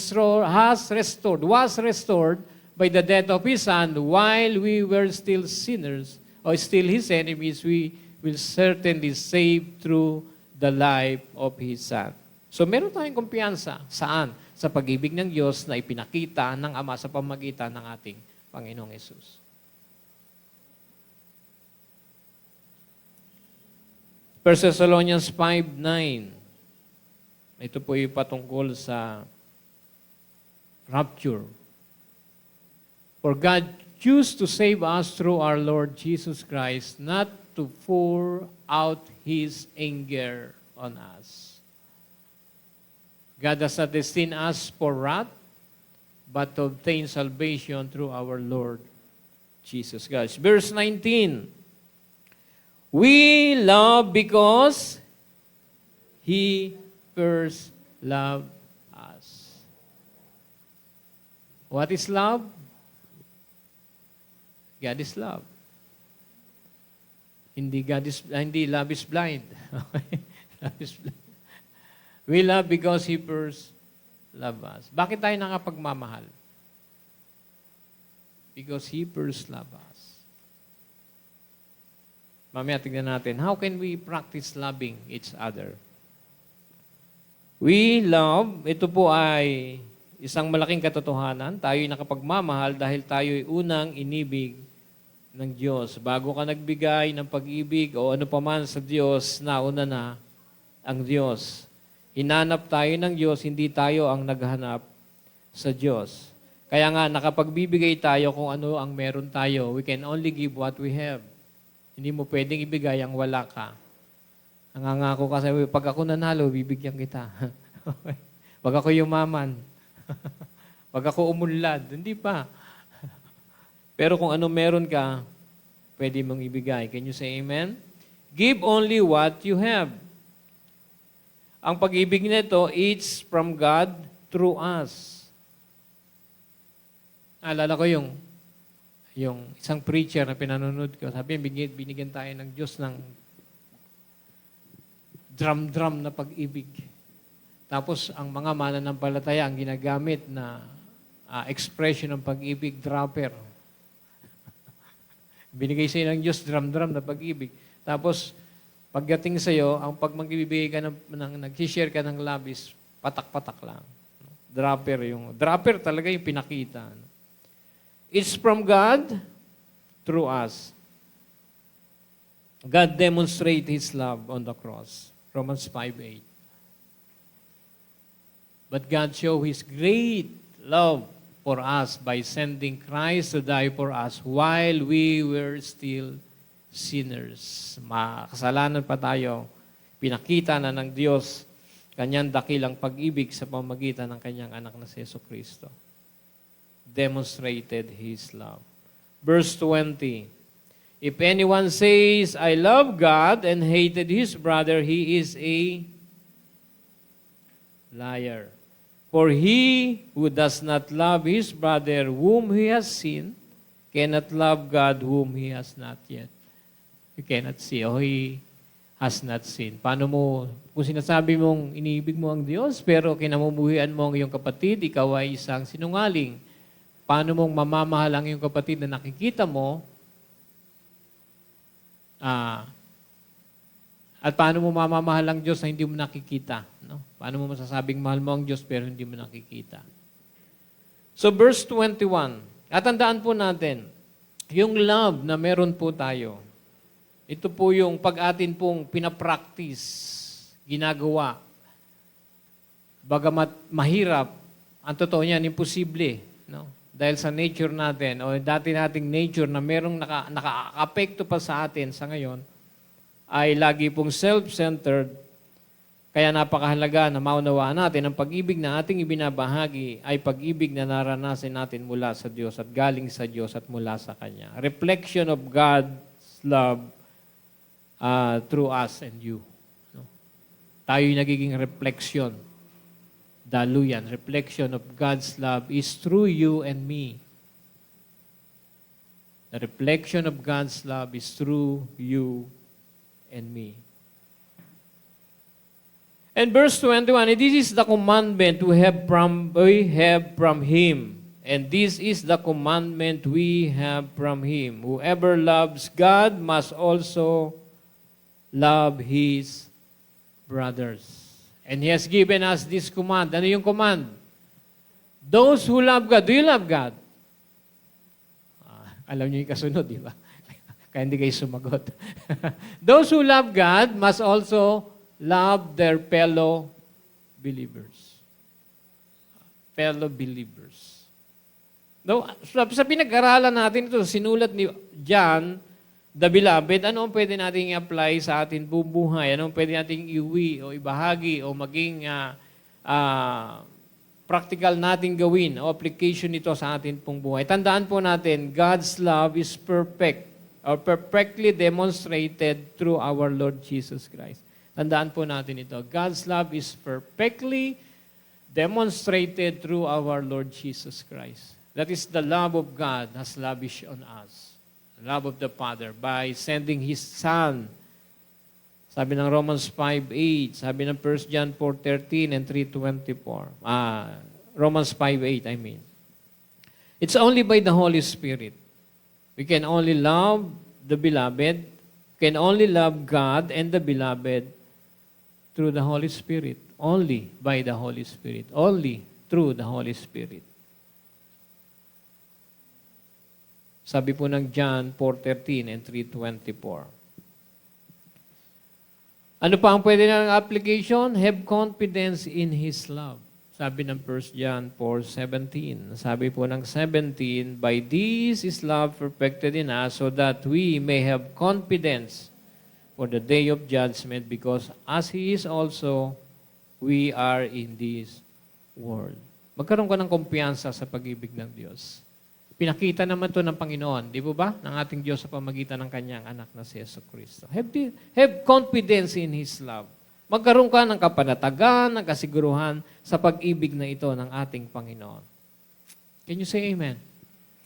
restored by the death of His Son, while we were still sinners, or still His enemies, we will certainly save through the life of His Son. So meron tayong kumpiyansa. Saan? Sa pag-ibig ng Diyos na ipinakita ng Ama sa pamagitan ng ating Panginoong Yesus. 1 Thessalonians 5:9. Ito po yung patungkol sa rapture. For God chose to save us through our Lord Jesus Christ, not to pour out His anger on us. God does not destined us for wrath, but to obtain salvation through our Lord Jesus Christ. Verse 19, we love because He first loved us. What is love? God is love. Hindi love is blind. Okay? Love is blind. We love because He first loved us. Bakit tayo nakapagmamahal? Because He first loved us. Mamaya tignan natin, how can we practice loving each other? We love, ito po ay isang malaking katotohanan. Tayo'y nakapagmamahal dahil tayo'y unang inibig ng Diyos. Bago ka nagbigay ng pag-ibig o ano paman sa Diyos, nauna na ang Diyos. Hinanap tayo ng Diyos, hindi tayo ang naghanap sa Diyos. Kaya nga, nakapagbibigay tayo kung ano ang meron tayo. We can only give what we have. Hindi mo pwedeng ibigay ang wala ka. Nangangako ka sabi, pag ako nanalo, bibigyan kita. Pag ako yumaman. Pag ako umunlad. Hindi pa. Pero kung ano meron ka, pwede mong ibigay. Can you say amen? Give only what you have. Ang pag-ibig nito, it's from God through us. Alala ko yung isang preacher na pinanonood ko. Sabi, binigyan tayo ng Diyos ng drum-drum na pag-ibig. Tapos, ang mga mananampalataya, ang ginagamit na expression ng pag-ibig, dropper. Binigay sa'yo ng Diyos, drum-drum na pag-ibig. Tapos, pagdating sa'yo, ang pag magbibigay ka nag-share ka ng love is patak-patak lang. Dropper talaga yung pinakita. It's from God through us. God demonstrated His love on the cross. Romans 5:8. But God showed His great love for us by sending Christ to die for us while we were still sinners. Makasalanan pa tayo. Pinakita na ng Diyos kanyang dakilang pag-ibig sa pamamagitan ng kanyang anak na si Jesucristo. Demonstrated His love. Verse 20. If anyone says, I love God and hated his brother, he is a liar. For he who does not love his brother whom he has seen cannot love God whom he has not yet. You cannot see, or he has not seen. Paano mo, kung sinasabi mong iniibig mo ang Diyos, pero kinamumuhian mo ang iyong kapatid, ikaw ay isang sinungaling. Paano mong mamamahal ang iyong kapatid na nakikita mo, at paano mo mamamahal ang Diyos na hindi mo nakikita? No? Paano mo masasabing mahal mo ang Diyos pero hindi mo nakikita? So verse 21, at tandaan po natin, yung love na meron po tayo, ito po yung pag-atin pong pinapractice, ginagawa. Bagamat mahirap, ang totoo niyan, imposible. No? Dahil sa nature natin, o dati nating nature na merong naka-apekto pa sa atin sa ngayon, ay lagi pong self-centered Kaya napakahalaga na maunawaan natin ang pag-ibig na ating ibinabahagi ay pag-ibig na naranasan natin mula sa Diyos at galing sa Diyos at mula sa Kanya. Reflection of God's love through us and you. No? Tayo'y nagiging reflection. Daluyan. Reflection of God's love is through you and me. The reflection of God's love is through you and me. And verse 21, and this is the commandment we have from Him. And this is the commandment we have from Him. Whoever loves God must also love his brothers. And He has given us this command. Ano yung command? Those who love God. Do you love God? Alam niyo yung kasunod, di ba? Kaya hindi kayo sumagot. Those who love God must also love their fellow believers. Fellow believers. No, sa pinag-aralan natin ito, sinulat ni John, the beloved, ano ang pwede nating i-apply sa atin buong buhay? Ano ang pwede nating iuwi o ibahagi o maging practical nating gawin o application nito sa atin pong buhay? Tandaan po natin, God's love is perfect or perfectly demonstrated through our Lord Jesus Christ. Tandaan po natin ito. God's love is perfectly demonstrated through our Lord Jesus Christ. That is the love of God has lavished on us. The love of the Father by sending His Son. Sabi ng Romans 5:8, sabi ng 1 John 4:13 and 3:24. Romans 5:8, I mean. It's only by the Holy Spirit. We can only love the beloved, can only love God and the beloved through the Holy Spirit. Only by the Holy Spirit. Only through the Holy Spirit. Sabi po ng John 4:13 and 3:24. Ano pa ang pwede ng application? Have confidence in His love. Sabi ng 1 John 4:17. Sabi po ng 17, by this is love perfected in us so that we may have confidence for the day of judgment because as He is also, we are in this world. Magkaroon ka ng kumpiyansa sa pag-ibig ng Diyos. Pinakita naman ito ng Panginoon, di po ba? Ng ating Diyos sa pamagitan ng Kanyang anak na si Yesu Cristo. Have confidence in His love. Magkaroon ka ng kapanatagan, ng kasiguruhan sa pag-ibig na ito ng ating Panginoon. Can you say amen?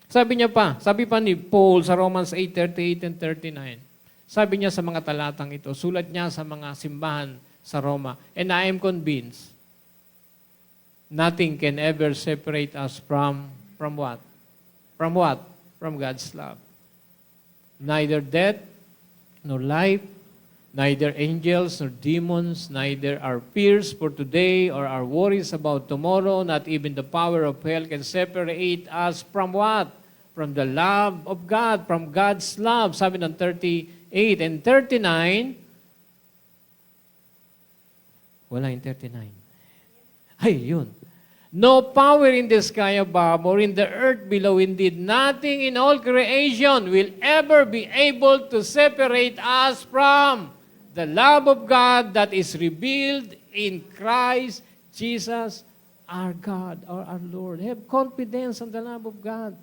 Sabi pa ni Paul sa Romans 8:38 and 39. Sabi niya sa mga talatang ito, sulat niya sa mga simbahan sa Roma, and I am convinced, nothing can ever separate us from what? From what? From God's love. Neither death, nor life, neither angels, nor demons, neither our fears for today or our worries about tomorrow, not even the power of hell can separate us from what? From the love of God, from God's love. Sabi ng 38 and 39, wala yung 39. Ay, yun. No power in the sky above or in the earth below. Indeed, nothing in all creation will ever be able to separate us from the love of God that is revealed in Christ Jesus, our God, or our Lord. Have confidence on the love of God.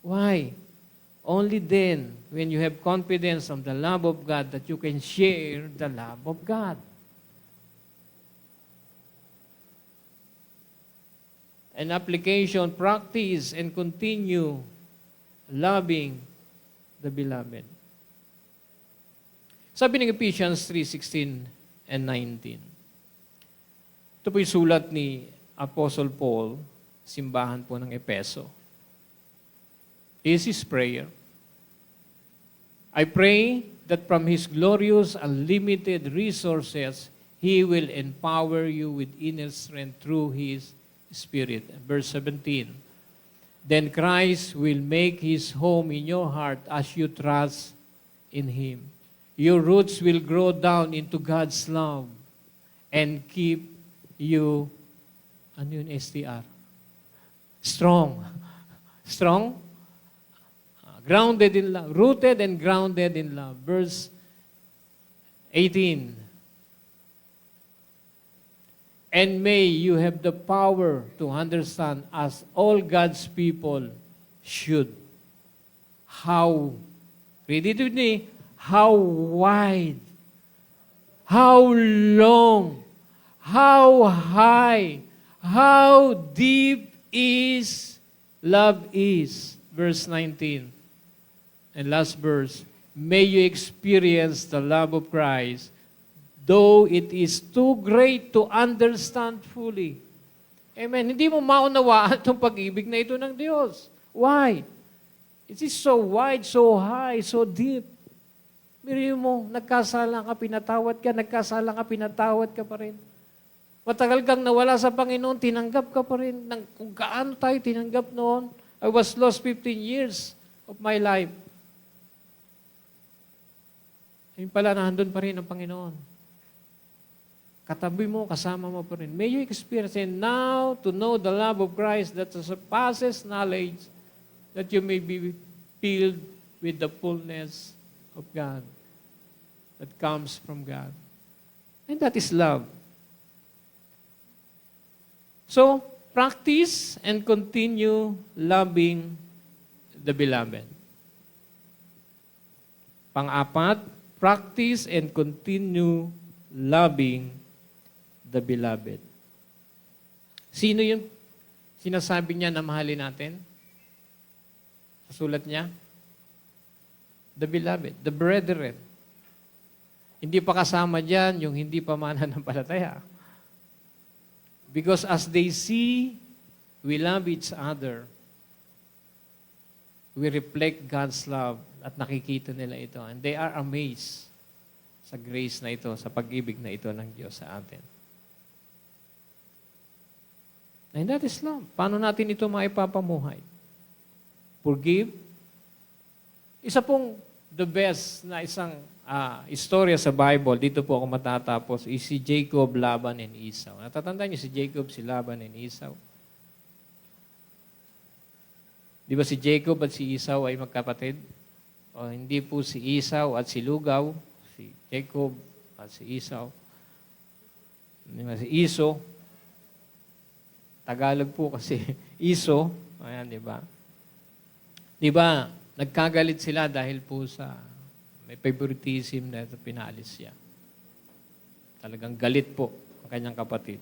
Why? Only then, when you have confidence on the love of God, that you can share the love of God. An application, practice, and continue loving the beloved. Sabi ng Ephesians 3:16 and 19. Ito po yung sulat ni Apostle Paul, simbahan po ng Epeso. This is prayer. I pray that from His glorious, unlimited resources, He will empower you with inner strength through His Spirit. Verse 17. Then Christ will make His home in your heart as you trust in Him. Your roots will grow down into God's love and keep you, ano yun, STR? Strong. Strong? Grounded in love. Rooted and grounded in love. Verse 18. And may you have the power to understand as all God's people should. How, read it with me, how wide, how long, how high, how deep is love is. Verse 19. And last verse, may you experience the love of Christ, though it is too great to understand fully. Amen. Hindi mo maunawaan itong pag-ibig na ito ng Diyos. Why? It is so wide, so high, so deep. Miriyo mo, nagkasala ka, pinatawad ka, nagkasala ka, pinatawad ka pa rin. Matagal kang nawala sa Panginoon, tinanggap ka pa rin. Kung gaano tayo tinanggap noon, I was lost 15 years of my life. Ayun pala, nandun pa rin ang Panginoon. Katabi mo, kasama mo pa rin. May you experience and now to know the love of Christ that surpasses knowledge, that you may be filled with the fullness of God that comes from God. And that is love. So, practice and continue loving the beloved. Pang-apat, practice and continue loving the beloved. Sino yung sinasabi niya na mahalin natin? Sa sulat niya? The beloved, the brethren. Hindi pa kasama dyan yung hindi pa mananampalataya. Because as they see, we love each other, we reflect God's love at nakikita nila ito. And they are amazed sa grace na ito, sa pag-ibig na ito ng Diyos sa atin. And that is love. Paano natin ito maipapamuhay? Forgive. Isa pong the best na isang istorya sa Bible, dito po ako matatapos, is si Jacob, Laban, and Esau. Natatandaan niyo si Jacob, si Laban, and Esau? Di ba si Jacob at si Esau ay magkapatid? O hindi po si Esau at si Lugaw, si Jacob at si Esau. Di ba si Iso? Tagalog po kasi Iso. Ayan, di ba? Di ba, nagkagalit sila dahil po sa may favoritism na pinalis siya. Talagang galit po ang kanyang kapatid.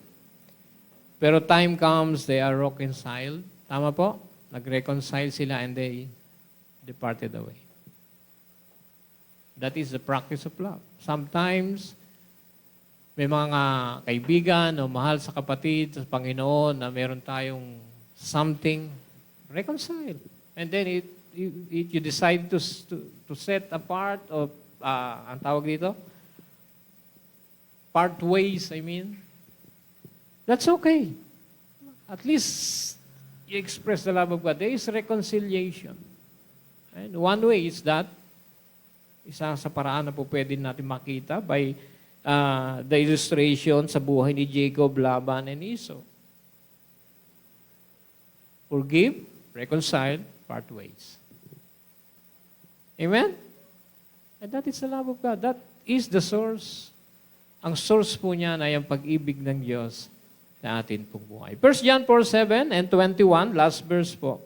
Pero time comes, they are reconciled. Tama po? Nag-reconcile sila and they departed away. That is the practice of love. Sometimes, may mga kaibigan o mahal sa kapatid, sa Panginoon, na meron tayong something, reconcile. And then you decide to set apart of, ang tawag dito? Part ways, I mean. That's okay. At least, you express the love of God. There is reconciliation. And one way is that, isa sa paraan na po pwede natin makita by the illustration sa buhay ni Jacob, Laban, and Esau. Forgive, reconcile, part ways. Amen? And that is the love of God. That is the source. Ang source po niya ay ang pag-ibig ng Diyos na atin pong buhay. 1 John 4:7 and 21, last verse po.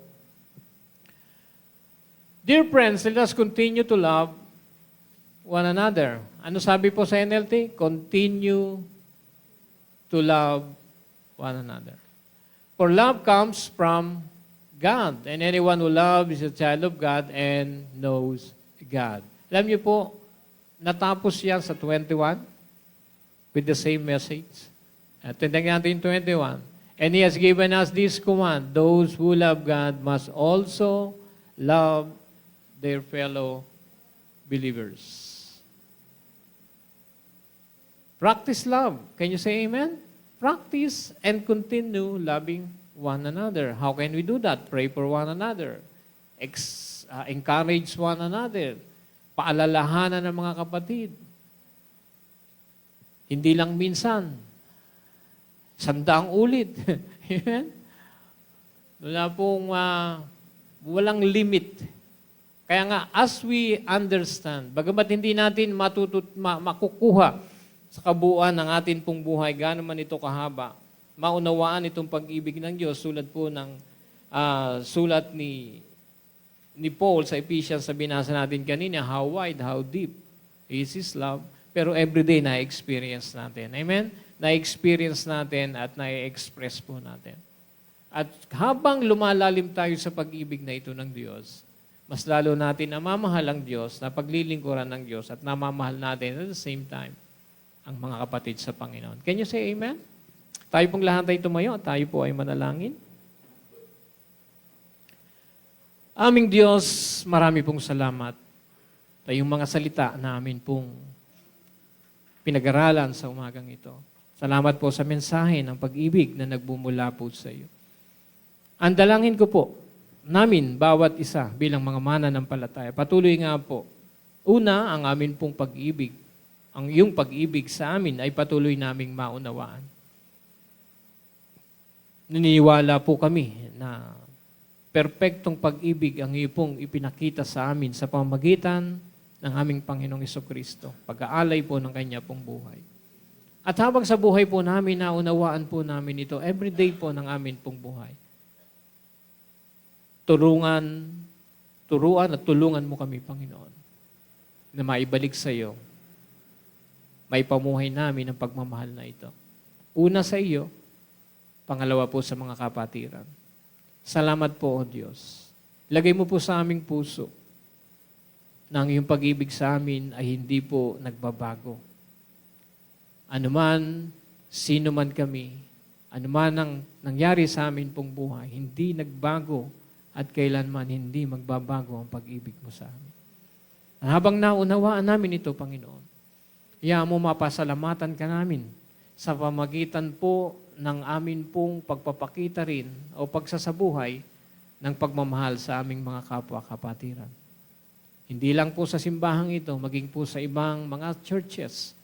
Dear friends, let us continue to love one another. Ano sabi po sa NLT? Continue to love one another. For love comes from God. And anyone who loves is a child of God and knows God. Alam niyo po, natapos yan sa 21 with the same message. At tindagyan natin 21. And He has given us this command, those who love God must also love their fellow believers. Practice love. Can you say amen? Practice and continue loving one another. How can we do that? Pray for one another. Encourage one another. Paalalahanan ng mga kapatid. Hindi lang minsan. 100 ulit. Amen? Wala pong, walang limit. Kaya nga, as we understand, bagamat hindi natin makukuha sa kabuuan ng atin pong buhay, gaano man ito kahaba, maunawaan itong pag-ibig ng Diyos, sulat po ng sulat ni Paul sa Ephesians, sa binasa natin kanina, how wide, how deep is His love. Pero everyday na-experience natin. Amen? Na-experience natin at na-express po natin. At habang lumalalim tayo sa pag-ibig na ito ng Diyos, mas lalo natin namamahal ang Diyos, na paglilingkuran ng Diyos, at namamahal natin at the same time ang mga kapatid sa Panginoon. Can you say amen? Tayo pong lahat ay tumayo, tayo po ay manalangin. Aming Diyos, marami pong salamat sa iyong mga salita na amin pong pinag-aralan sa umagang ito. Salamat po sa mensahe ng pag-ibig na nagbumula po sa iyo. Ang dalangin ko po, namin, bawat isa bilang mga mananampalataya, patuloy nga po, una, ang amin pong pag-ibig, ang iyong pag-ibig sa amin ay patuloy naming maunawaan. Niniwala po kami na perpektong pag-ibig ang iyo pong ipinakita sa amin sa pamamagitan ng aming Panginoong Jesucristo. Pag-aalay po ng Kanya pong buhay. At habang sa buhay po namin, naunawaan po namin ito, everyday po ng amin pong buhay. Turuan at tulungan mo kami, Panginoon, na maibalik sa iyo, maipamuhay namin ang pagmamahal na ito. Una sa iyo, pangalawa po sa mga kapatiran. Salamat po, O Diyos. Lagay mo po sa aming puso na ang iyong pag-ibig sa amin ay hindi po nagbabago. Anuman, sino man kami, anuman ang nangyari sa amin pong buhay, hindi nagbago at kailanman hindi magbabago ang pag-ibig mo sa amin. At habang naunawaan namin ito, Panginoon, mo mapasalamatan ka namin sa pamagitan po ng amin pong pagpapakita rin o pagsasabuhay ng pagmamahal sa aming mga kapwa-kapatiran. Hindi lang po sa simbahang ito, maging po sa ibang mga churches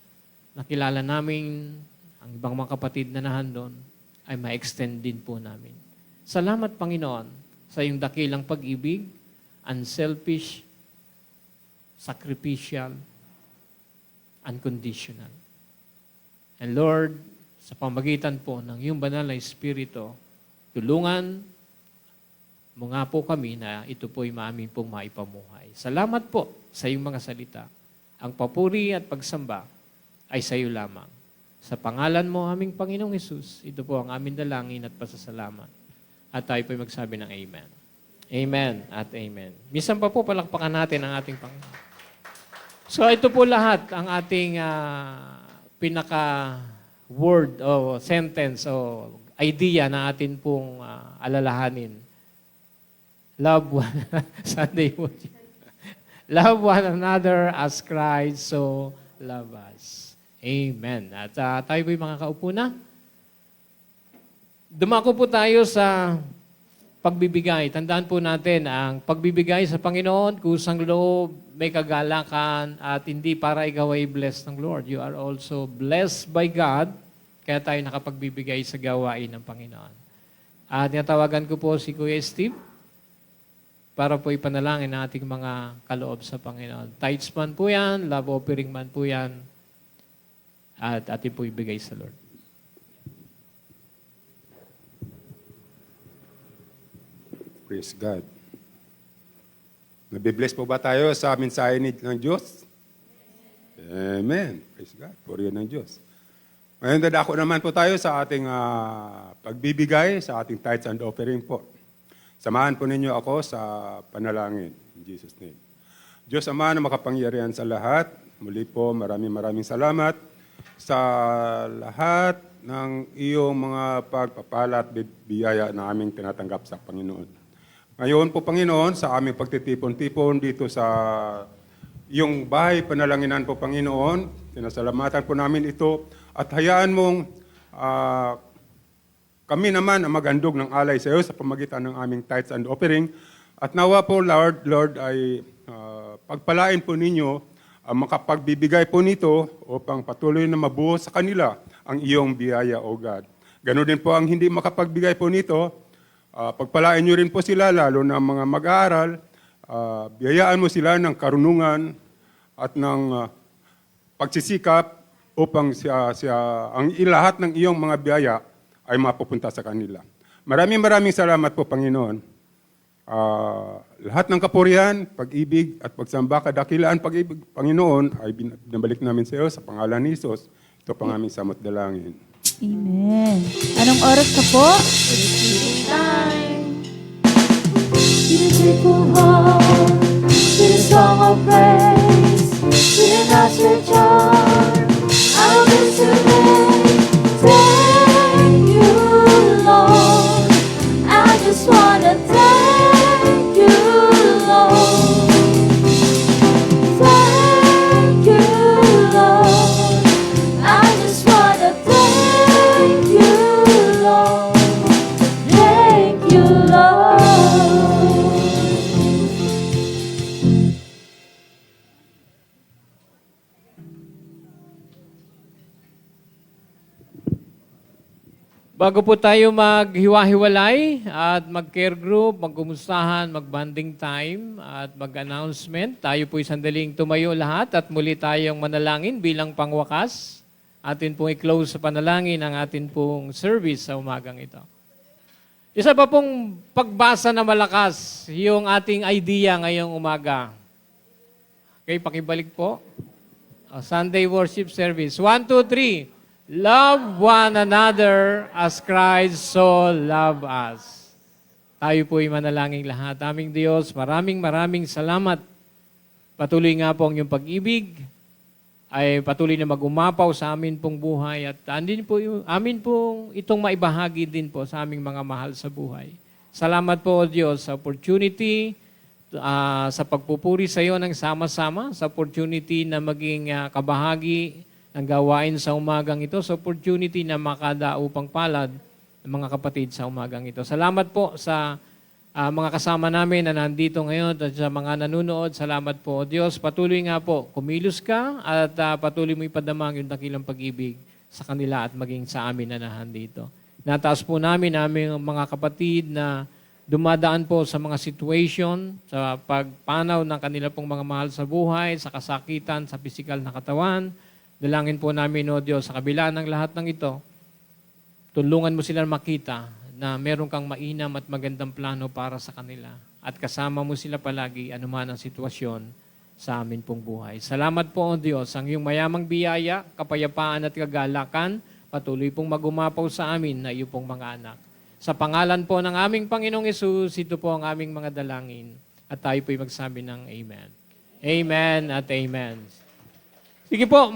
na kilala namin ang ibang mga kapatid na nahandon ay ma-extend din po namin. Salamat, Panginoon, sa iyong dakilang pag-ibig, unselfish, sacrificial, unconditional. And Lord, sa pamagitan po ng iyong banal na Espiritu, tulungan mo nga po kami na ito po'y maamin pong maipamuhay. Salamat po sa iyong mga salita. Ang papuri at pagsamba ay sa iyo lamang. Sa pangalan mo, aming Panginoong Hesus, ito po ang aming dalangin at pasasalamat. At tayo po'y magsabi ng Amen. Amen at Amen. Minsan pa po palakpakan natin ang ating Panginoon. So ito po lahat ang ating pinaka-word o sentence o idea na atin pong alalahanin. Love one, Sunday po. Love one another as Christ so love us. Amen. At tayo po'y makakaupo na. Dumako po tayo sa pagbibigay. Tandaan po natin, ang pagbibigay sa Panginoon, kusang loob, may kagalakan, at hindi para ikaw ay blessed ng Lord. You are also blessed by God, kaya tayo nakapagbibigay sa gawain ng Panginoon. At natawagan ko po si Kuya Steve para po ipanalangin ang ating mga kaloob sa Panginoon. Tithes man po yan, love offering man po yan, at atin po ibigay sa Lord. Praise God. Nabibless po ba tayo sa mensahe ng Diyos? Amen. Praise God. Purihan ng Diyos. Ngayon, dadako naman po tayo sa ating pagbibigay, sa ating tithes and offering po. Samahan po ninyo ako sa panalangin. In Jesus' name. Diyos Ama na makapangyarihan sa lahat, muli po maraming salamat sa lahat ng iyong mga pagpapala at biyaya na aming tinatanggap sa Panginoon. Ngayon po, Panginoon, sa aming pagtitipon-tipon dito sa iyong bahay panalanginan po, Panginoon, sinasalamatan po namin ito at hayaan mong kami naman ang magandog ng alay sa iyo sa pamagitan ng aming tithes and offering. At nawa po, Lord, ay pagpalain po ninyo ang makapagbibigay po nito upang patuloy na mabuo sa kanila ang iyong biyaya, O God. Ganon din po ang hindi makapagbigay po nito, pagpalain nyo rin po sila, lalo na mga mag-aaral, biyayaan mo sila ng karunungan at ng pagsisikap upang ang lahat ng iyong mga biyaya ay mapupunta sa kanila. Maraming salamat po, Panginoon. Lahat ng kapurihan, pag-ibig at pagsamba, kadakilaan, pag-ibig, Panginoon, ay binabalik namin sa iyo sa pangalan ni Jesus. Ito pang aming samot dalangin. Amen. Anong oras na po? Beautiful heart, with a song of praise, with an outstretched arm, I'll be today. Thank you, Lord. I just wanna thank you, Lord. Thank you, Lord. I just wanna thank you, Lord. Thank you, Lord. Bago po tayo maghiwa-hiwalay at mag-care group, magkumustahan, mag-bonding time at mag-announcement, tayo po'y sandaling tumayo lahat at muli tayong manalangin bilang pangwakas. Atin pong i-close sa panalangin ang atin pong service sa umagang ito. Isa pa pong pagbasa na malakas yung ating idea ngayong umaga. Okay, pakibalik po. Sunday worship service. 1, 2, 3. Love one another as Christ so loved us. Tayo po'y manalangin lahat. Aming Diyos, maraming salamat. Patuloy nga po ang iyong pag-ibig ay patuloy na mag-umapaw sa amin pong buhay at amin pong itong maibahagi din po sa aming mga mahal sa buhay. Salamat po, O Diyos, sa opportunity, sa pagpupuri sa iyo ng sama-sama, sa opportunity na maging kabahagi ng gawain sa umagang ito, sa opportunity na makadaupang palad ng mga kapatid sa umagang ito. Salamat po sa mga kasama namin na nandito ngayon at sa mga nanonood. Salamat po, O Diyos. Patuloy nga po, kumilos ka at patuloy mo ipadamang yung dakilang pag-ibig sa kanila at maging sa amin na nandito. Nataas po namin aming mga kapatid na dumadaan po sa mga situation, sa pagpanaw ng kanila pong mga mahal sa buhay, sa kasakitan, sa pisikal na katawan. Dalangin po namin, O Diyos, sa kabila ng lahat ng ito, tulungan mo sila makita na meron kang mainam at magandang plano para sa kanila. At kasama mo sila palagi, anuman ang sitwasyon sa amin pong buhay. Salamat po, O Diyos, ang iyong mayamang biyaya, kapayapaan at kagalakan, patuloy pong magumapaw sa amin na iyo pong mga anak. Sa pangalan po ng aming Panginoong Yesus, ito po ang aming mga dalangin. At tayo po'y magsabi ng Amen. Amen at Amen. Sige po,